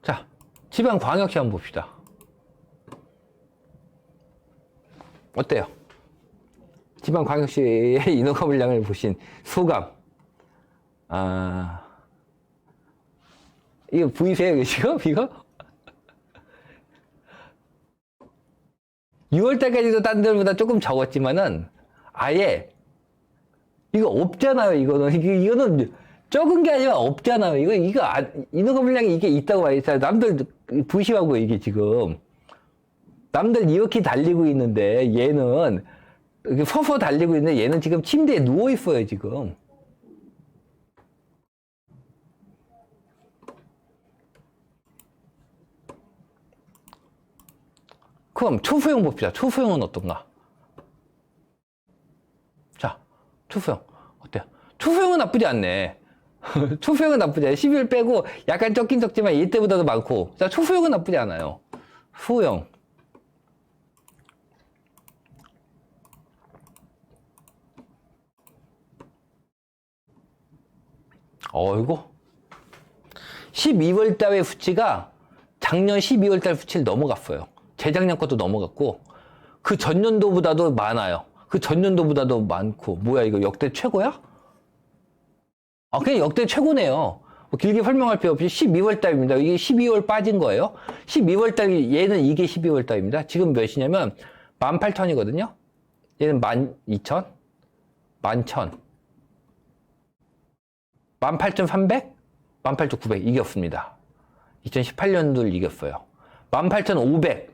자, 지방광역시 한번 봅시다. 어때요? 지방광역시의 인허가 물량을 보신 소감. 이거 보이세요, 지금? 이거? 6월달까지도 딴 데보다 조금 적었지만은, 아예, 이거 없잖아요, 이거는. 이거는 적은 게 아니라 없잖아요. 인허가 물량이 이게 있다고 봐요. 남들 부시하고 이게 지금. 남들 이렇게 달리고 있는데, 얘는, 이렇게 서서 달리고 있는데, 얘는 지금 침대에 누워있어요, 지금. 그럼 초소형 봅시다. 초소형은 어떤가? 자, 초소형. 어때요? 초소형은 나쁘지 않네. 초소형은 나쁘지 않아요. 12일 빼고 약간 적긴 적지만 이때보다도 많고. 자, 초소형은 나쁘지 않아요. 소형. 이거 12월 달의 수치가 작년 12월 달 수치를 넘어갔어요. 재작년 것도 넘어갔고, 그 전년도보다도 많아요. 그 전년도보다도 많고, 뭐야, 이거 역대 최고야? 그냥 역대 최고네요. 뭐 길게 설명할 필요 없이 12월 달입니다. 이게 12월 빠진 거예요. 12월 달, 얘는 이게 12월 달입니다. 지금 몇이냐면, 18,000이거든요? 얘는 12,000? 11,000. 18,300? 18,900 이겼습니다. 2018년도를 이겼어요. 18,500,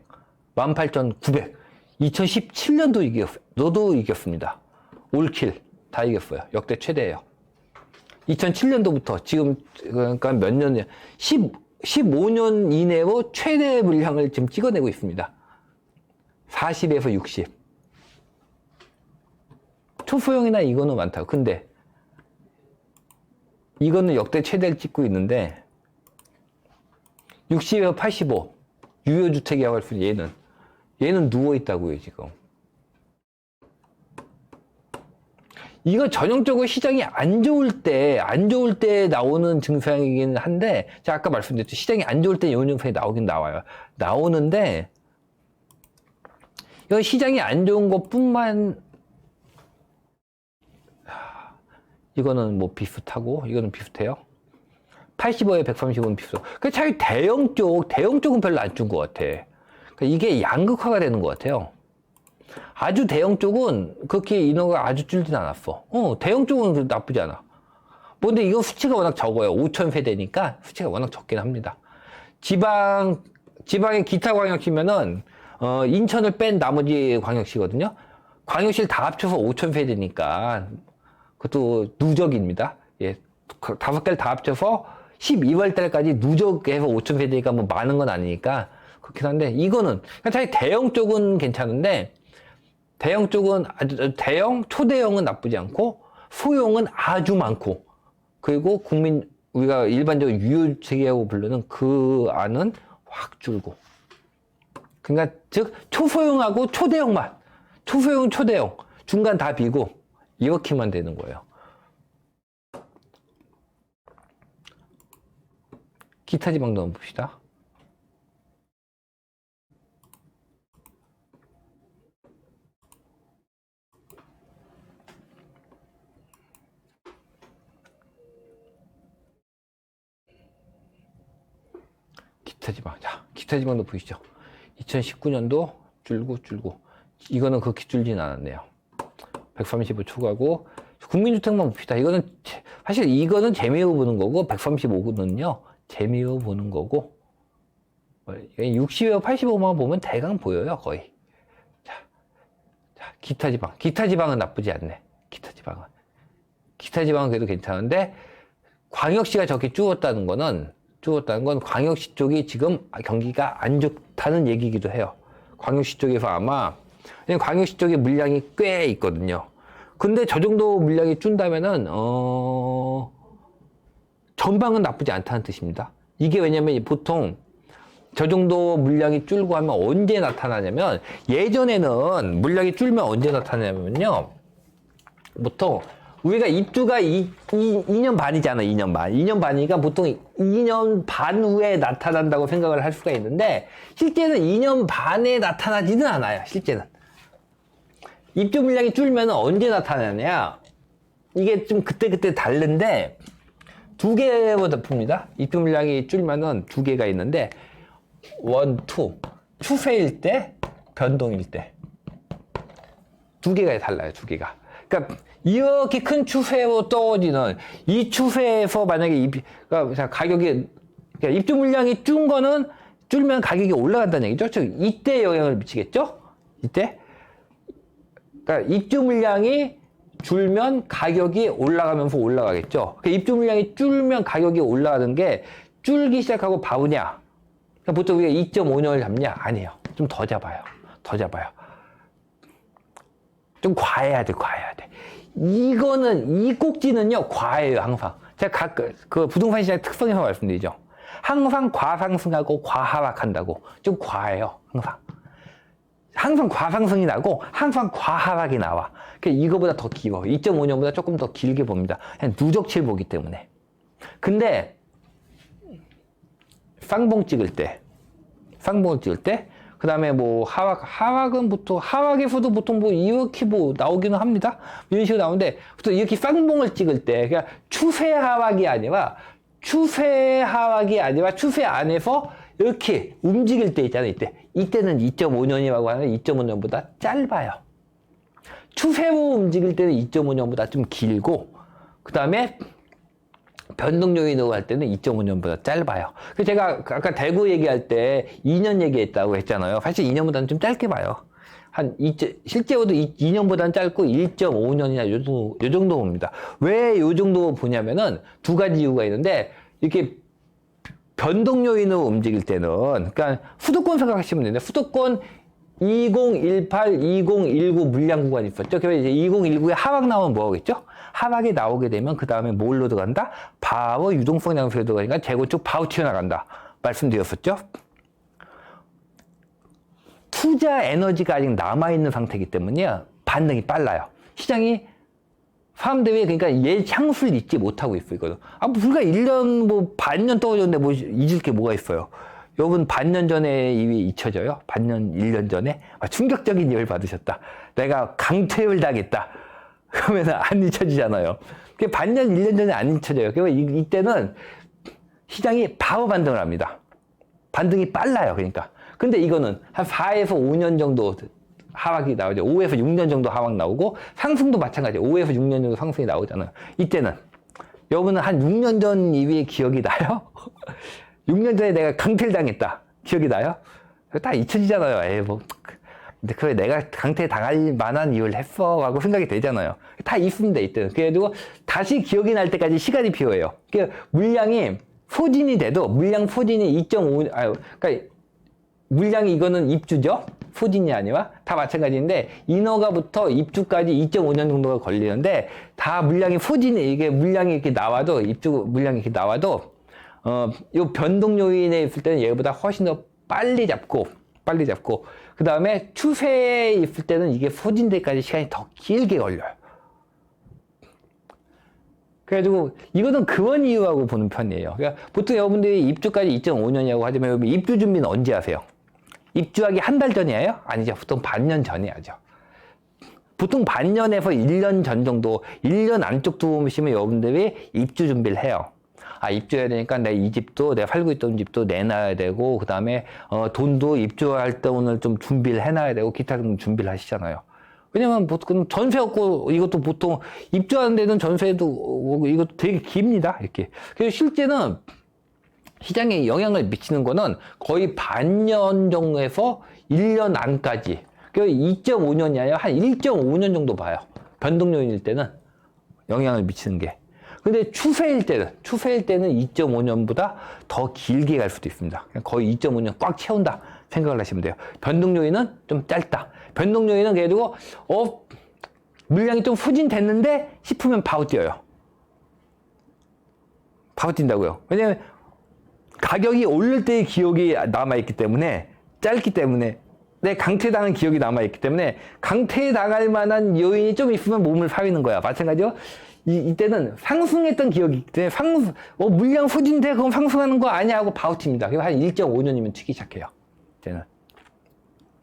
18,900. 2017년도 너도 이겼습니다. 올킬 다 이겼어요. 역대 최대예요. 2007년도부터 지금 그러니까 몇 년이야? 15년 이내로 최대 물량을 지금 찍어내고 있습니다. 40에서 60. 초소형이나 이거는 많다. 근데 이거는 역대 최대를 찍고 있는데 60에서 85 유효주택이라고 할 수 있는 얘는 누워있다고요 지금. 이거 전형적으로 시장이 안 좋을 때 나오는 증상이긴 한데 제가 아까 말씀드렸죠. 시장이 안 좋을 때 이런 증상이 나오긴 나와요. 나오는데 이건 시장이 안 좋은 것뿐만 이거는 뭐 비슷하고 이거는 비슷해요. 85에 135는 비슷해요. 그 차라리 대형 쪽은 별로 안 준 것 같아. 그러니까 이게 양극화가 되는 것 같아요. 아주 대형 쪽은 그렇게 인허가 아주 줄진 않았어. 대형 쪽은 나쁘지 않아. 뭐 근데 이거 수치가 워낙 적어요. 5,000세대니까 수치가 워낙 적긴 합니다. 지방의 기타 광역시면은 인천을 뺀 나머지 광역시거든요. 광역시를 다 합쳐서 5,000세대니까 그것도 누적입니다. 예, 5개를 다 합쳐서 12월 달까지 누적해서 5,000세대니까 뭐 많은 건 아니니까 그렇긴 한데 이거는 차라리 대형 쪽은 괜찮은데 대형 쪽은 초대형은 나쁘지 않고 소형은 아주 많고 그리고 우리가 일반적으로 유효주택이라고 부르는 그 안은 확 줄고 그러니까 즉 초소형하고 초대형만 초소형 초대형 중간 다 비고 이렇게만 되는 거예요. 기타 지방도 한번 봅시다. 기타 지방. 자, 기타 지방도 보이시죠? 2019년도 줄고. 이거는 그렇게 줄진 않았네요. 135 초과고, 국민주택만 봅시다. 사실 이거는 재미로 보는 거고, 135는요, 재미로 보는 거고, 60에서 85만 보면 대강 보여요, 거의. 자, 기타 지방. 기타 지방은 나쁘지 않네. 기타 지방은. 기타 지방은 그래도 괜찮은데, 광역시가 저렇게 죽었다는 건 광역시 쪽이 지금 경기가 안 좋다는 얘기이기도 해요. 광역시 쪽에서 아마, 광역시 쪽에 물량이 꽤 있거든요. 근데 저 정도 물량이 준다면은, 전방은 나쁘지 않다는 뜻입니다. 이게 왜냐면 보통 저 정도 물량이 줄고 하면 언제 나타나냐면, 예전에는 물량이 줄면 언제 나타나냐면요, 보통 우리가 입주가 2년 반이잖아. 2년 반. 2년 반이니까 보통 2년 반 후에 나타난다고 생각을 할 수가 있는데, 실제는 2년 반에 나타나지는 않아요. 실제는. 입주 물량이 줄면 언제 나타나냐, 이게 좀 그때그때 다른데, 두 개보다 풉니다. 입주 물량이 줄면은 두 개가 있는데, 추세일 때, 변동일 때. 두 개가 달라요, 두 개가. 그러니까, 이렇게 큰 추세로 떨어지는, 이 추세에서 만약에 그러니까 가격이, 그러니까 입주 물량이 줄면 가격이 올라간다는 얘기죠. 즉, 이때 영향을 미치겠죠? 이때? 그러니까 입주 물량이 줄면 가격이 올라가면서 올라가겠죠. 그러니까 입주 물량이 줄면 가격이 올라가는 게, 줄기 시작하고 바보냐? 그러니까 보통 우리가 2.5년을 잡냐? 아니에요. 좀 더 잡아요. 더 잡아요. 좀 과해야 돼. 이 꼭지는요, 과해요, 항상. 제가 그 부동산 시장 특성에서 말씀드리죠. 항상 과상승하고 과하락한다고. 좀 과해요, 항상. 항상 과상승이 나고, 항상 과하락이 나와. 그러니까 이거보다 더 길어. 2.5년보다 조금 더 길게 봅니다. 그냥 누적치를 보기 때문에. 근데, 쌍봉 찍을 때, 그 다음에 뭐, 하락에서도 보통 뭐, 이렇게 뭐, 나오기는 합니다. 이런 식으로 나오는데, 보통 이렇게 쌍봉을 찍을 때, 그러니까 추세 하락이 아니라, 추세 안에서 이렇게 움직일 때 있잖아요, 이때는 2.5년이라고 하는 2.5년보다 짧아요. 추세로 움직일 때는 2.5년보다 좀 길고, 그 다음에, 변동 요인으로 할 때는 2.5년보다 짧아요. 그래서 제가 아까 대구 얘기할 때 2년 얘기했다고 했잖아요. 사실 2년보다는 좀 짧게 봐요. 실제로도 2년보다는 짧고 1.5년이나 요 정도 봅니다. 왜 요 정도 보냐면은 두 가지 이유가 있는데, 이렇게 변동 요인으로 움직일 때는, 그러니까 수도권 생각하시면 되는데, 수도권 2018, 2019 물량 구간이 있었죠. 그래서 이제 2019에 하락 나오면 뭐 하겠죠? 하락이 나오게 되면 그 다음에 뭘로 들어간다? 바로 유동성 장소에 들어가니까 재고쪽 바로 튀어나간다. 말씀드렸었죠? 투자 에너지가 아직 남아있는 상태이기 때문에 반응이 빨라요. 시장이 사람들이 그러니까 향수를 잊지 못하고 있어요. 이거는. 불과 1년, 뭐 반년 떨어졌는데 뭐 잊을 게 뭐가 있어요. 여러분 반년 전에 이미 잊혀져요? 1년 전에? 충격적인 일을 받으셨다. 내가 강퇴를 당했다. 그러면 안 잊혀지잖아요. 반년, 1년 전에 안 잊혀져요. 그래서 이때는 시장이 바로 반등을 합니다. 반등이 빨라요. 그러니까. 근데 이거는 한 4에서 5년 정도 하락이 나오죠. 5에서 6년 정도 하락 나오고, 상승도 마찬가지예요. 5에서 6년 정도 상승이 나오잖아요. 이때는. 여러분은 한 6년 전 이후에 기억이 나요? 6년 전에 내가 강퇴를 당했다. 기억이 나요? 다 잊혀지잖아요. 근데 그래, 내가 강퇴 당할 만한 이유를 했어. 라고 생각이 되잖아요. 다 있습니다, 이때는. 그래가지고 다시 기억이 날 때까지 시간이 필요해요. 그러니까 물량이 소진이 돼도, 물량 소진이 2.5, 그러니까 물량이 이거는 입주죠? 소진이 아니라 다 마찬가지인데, 인허가부터 입주까지 2.5년 정도가 걸리는데, 다 물량이 소진이, 이게 물량이 이렇게 나와도, 입주 물량이 이렇게 나와도, 요 변동 요인에 있을 때는 얘보다 훨씬 더 빨리 잡고, 그 다음에 추세에 있을 때는 이게 소진되기까지 시간이 더 길게 걸려요. 그래가지고 이거는 그런 이유라고 보는 편이에요. 그러니까 보통 여러분들이 입주까지 2.5년이라고 하지만 여러분 입주 준비는 언제 하세요? 입주하기 한 달 전이에요? 아니죠. 보통 반년 전에 하죠. 보통 반년에서 1년 전 정도, 1년 안쪽도 보시면 여러분들이 입주 준비를 해요. 입주해야 되니까 내 집도, 내가 살고 있던 집도 내놔야 되고, 그 다음에, 돈도 입주할 때 오늘 좀 준비를 해놔야 되고, 기타 등 준비를 하시잖아요. 왜냐면 보통 전세 없고, 이것도 보통 입주하는 데는 전세도, 이것도 되게 깁니다. 이렇게. 그래서 실제는 시장에 영향을 미치는 거는 거의 반년 정도에서 1년 안까지. 그 2.5년이 아니라 한 1.5년 정도 봐요. 변동 요인일 때는 영향을 미치는 게. 근데 추세일 때는 2.5년보다 더 길게 갈 수도 있습니다. 거의 2.5년 꽉 채운다 생각을 하시면 돼요. 변동 요인은 좀 짧다. 변동 요인은 그래도 물량이 좀 소진됐는데 싶으면 바로 뛰어요. 바로 뛴다고요. 왜냐면 가격이 오를 때의 기억이 남아있기 때문에, 짧기 때문에, 내 강퇴당한 기억이 남아있기 때문에 강퇴당할 만한 요인이 좀 있으면 몸을 사리는 거야. 마찬가지로 이때는 상승했던 기억이 있기 때문에 물량 소진돼 그럼 상승하는 거 아니야 하고 바로 튑니다. 그리고 한 1.5년이면 튀기 시작해요. 이때는.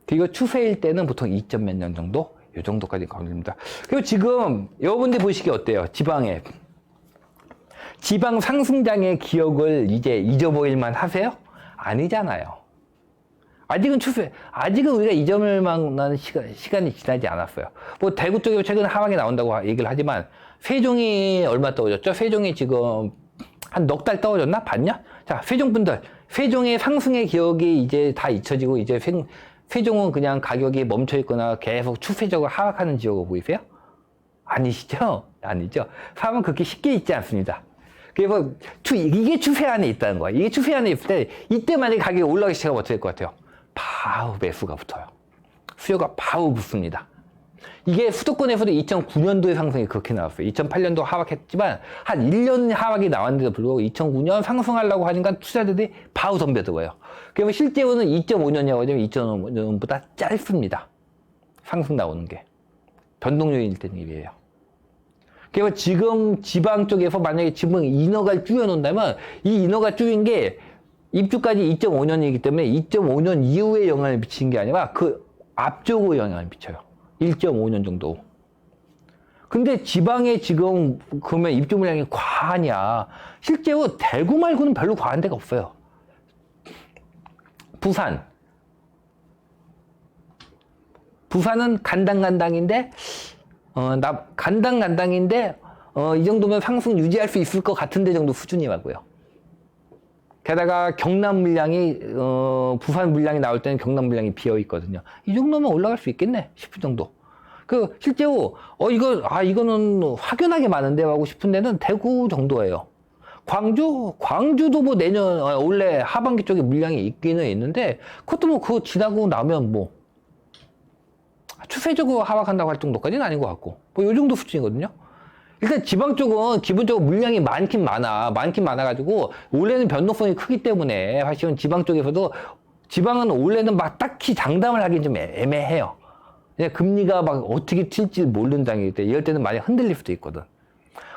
그리고 추세일 때는 보통 2점 몇 년 정도? 이 정도까지 걸립니다. 그리고 지금 여러분들 보시기 어때요? 지방 상승장의 기억을 이제 잊어버릴만 하세요? 아니잖아요. 아직은 우리가 잊어버릴 만한 시간이 지나지 않았어요. 뭐 대구 쪽에 최근 하방이 나온다고 얘기를 하지만 세종이 얼마 떨어졌죠? 세종이 지금 한 넉 달 떨어졌나? 봤냐? 자, 세종분들, 세종의 상승의 기억이 이제 다 잊혀지고 이제 세종은 그냥 가격이 멈춰 있거나 계속 추세적으로 하락하는 지역으로 보이세요? 아니시죠? 아니죠. 사람은 그렇게 쉽게 잊지 않습니다. 그래서 이게 추세 안에 있다는 거야. 이게 추세 안에 있을 때 이때 만약에 가격이 올라가기 시작하면 어떻게 될 것 같아요? 바로 매수가 붙어요. 수요가 바로 붙습니다. 이게 수도권에서도 2009년도의 상승이 그렇게 나왔어요. 2008년도 하락했지만 한 1년 하락이 나왔는데도 불구하고 2009년 상승하려고 하니까 투자자들이 바로 덤벼들어요. 그러면 실제로는 2.5년이라고 하면 2.5년보다 짧습니다. 상승 나오는 게. 변동 요인일 때는 이래요. 그래서 지금 지방 쪽에서 만약에 지금 인허가를 줄여놓는다면 이 인허가 줄인 게 입주까지 2.5년이기 때문에 2.5년 이후에 영향을 미치는 게 아니라 그 앞쪽으로 영향을 미쳐요. 1.5년 정도. 근데 지방에 지금 그러면 입주 물량이 과하냐? 실제로 대구 말고는 별로 과한 데가 없어요. 부산은 간당간당인데 이 정도면 상승 유지할 수 있을 것 같은데 정도 수준이라고요. 게다가 경남 물량이 부산 물량이 나올 때는 경남 물량이 비어 있거든요. 이 정도면 올라갈 수 있겠네 싶을 정도. 실제로 이거는 확연하게 많은데 하고 싶은 데는 대구 정도예요. 광주도 뭐 내년 원래 하반기 쪽에 물량이 있기는 있는데 그것도 뭐 그거 지나고 나면 뭐 추세적으로 하락한다고 할 정도까지는 아닌 것 같고 뭐 이 정도 수준이거든요. 일단 지방 쪽은 기본적으로 물량이 많긴 많아가지고 올해는 변동성이 크기 때문에 사실은 지방 쪽에서도 지방은 올해는 막 딱히 장담을 하긴 좀 애매해요. 금리가 막 어떻게 튈지 모르는 단계일 때 이럴 때는 많이 흔들릴 수도 있거든.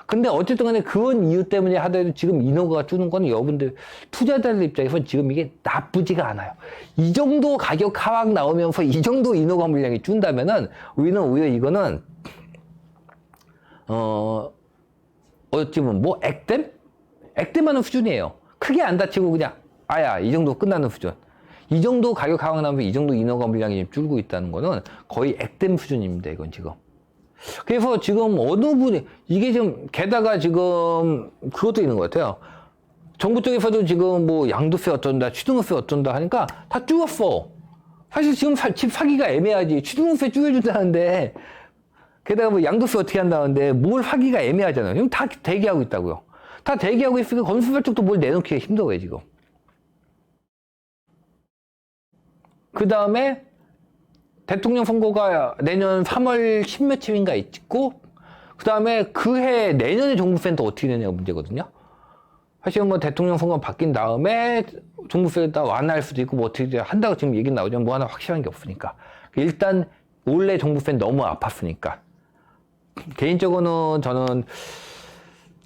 근데 어쨌든 간에 그런 이유 때문에 하더라도 지금 인허가가 주는 건 여러분들 투자자들 입장에서 지금 이게 나쁘지가 않아요. 이 정도 가격 하락 나오면서 이 정도 인허가 물량이 준다면은 우리는 오히려 이거는 어찌 보면 뭐 액땜하는 수준이에요. 크게 안 다치고 그냥 이 정도 끝나는 수준. 이 정도 가격 하락 나오면 이 정도 인허가 물량이 줄고 있다는 거는 거의 액땜 수준입니다. 이건 지금. 그래서 지금 어느 분이 이게 지금 게다가 지금 그것도 있는 것 같아요. 정부 쪽에서도 지금 뭐 양도세 어쩐다, 취등세 어쩐다 하니까 다 줄였어. 사실 지금 집 사기가 애매하지. 취등세 줄여준다는데 게다가 뭐 양도세 어떻게 한다는데 뭘 사기가 애매하잖아요. 지금 다 대기하고 있다고요. 다 대기하고 있으니까 건설사 쪽도 뭘 내놓기가 힘들어요 지금. 그 다음에 대통령 선거가 내년 3월 10며칠인가 있고 그 다음에 그해 내년에 종부세는 어떻게 되냐가 문제거든요. 사실 뭐 대통령 선거 바뀐 다음에 종부세 다 완화할 수도 있고 뭐 어떻게 한다고 지금 얘기 나오지만 뭐 하나 확실한 게 없으니까 일단 올해 종부세는 너무 아팠으니까 개인적으로는 저는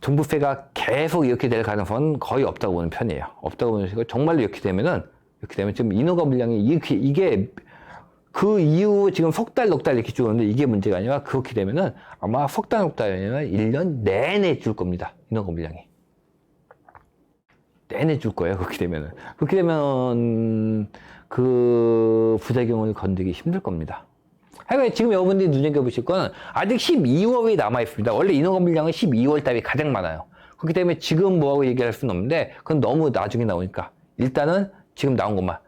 종부세가 계속 이렇게 될 가능성은 거의 없다고 보는 편이에요. 없다고 보는 식으로 정말로 이렇게 되면 지금 인허가 물량이 이게 그 이후 지금 석 달, 넉 달 이렇게 줄었는데 이게 문제가 아니라 그렇게 되면은 아마 석 달, 넉 달이 아니라 1년 내내 줄 겁니다. 인허가 물량이. 내내 줄 거예요. 그렇게 되면은. 그렇게 되면 그 부작용을 건드리기 힘들 겁니다. 하여간 지금 여러분들이 눈여겨보실 건 아직 12월이 남아있습니다. 원래 인허가 물량은 12월 달이 가장 많아요. 그렇기 때문에 지금 뭐하고 얘기할 수는 없는데 그건 너무 나중에 나오니까 일단은 지금 나온 것만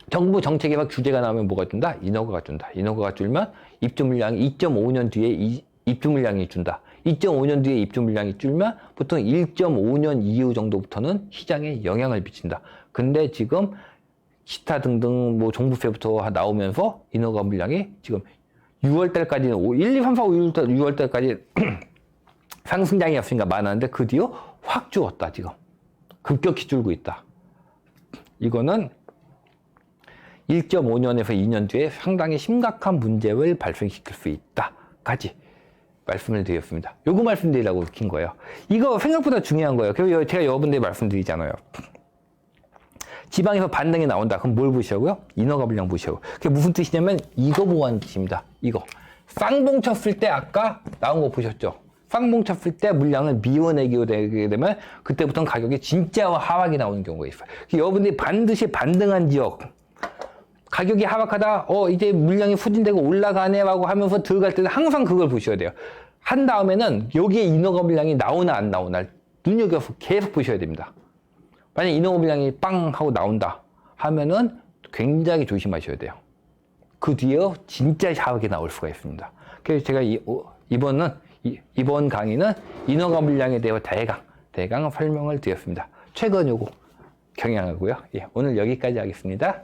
정부 정책에 막 규제가 나오면 뭐가 준다? 인허가가 준다. 인허가가 줄면 입주 물량이 2.5년 뒤에 입주 물량이 준다. 2.5년 뒤에 입주 물량이 줄면 보통 1.5년 이후 정도부터는 시장에 영향을 미친다. 근데 지금 기타 등등 뭐 종부세부터 나오면서 인허가 물량이 지금 6월 달까지는 1, 2, 3, 4, 5, 6월 달까지 상승장이었으니까 많았는데 그 뒤로 확 줄었다. 지금 급격히 줄고 있다. 이거는 1.5년에서 2년 뒤에 상당히 심각한 문제를 발생시킬 수 있다까지 말씀을 드렸습니다. 요거 말씀드리려고 킨 거예요. 이거 생각보다 중요한 거예요. 그리고 제가 여러분들이 말씀드리잖아요. 지방에서 반등이 나온다. 그럼 뭘 보시라고요? 인허가 물량 보시라고. 그게 무슨 뜻이냐면 이거 보고하는 뜻입니다. 이거. 쌍봉 쳤을 때 아까 나온 거 보셨죠? 쌍봉 쳤을 때 물량을 밀어내게 되면 그때부터는 가격이 진짜 하락이 나오는 경우가 있어요. 여러분들이 반드시 반등한 지역 가격이 하락하다 이제 물량이 후진되고 올라가네 라고 하면서 들어갈 때는 항상 그걸 보셔야 돼요. 한 다음에는 여기에 인허가 물량이 나오나 안 나오나 눈여겨서 계속 보셔야 됩니다. 만약 인허가 물량이 빵 하고 나온다 하면은 굉장히 조심하셔야 돼요. 그 뒤에 진짜 하락이 나올 수가 있습니다. 그래서 제가 이번 강의는 인허가 물량에 대해 대강 설명을 드렸습니다. 최근 요거 경향하고요. 예, 오늘 여기까지 하겠습니다.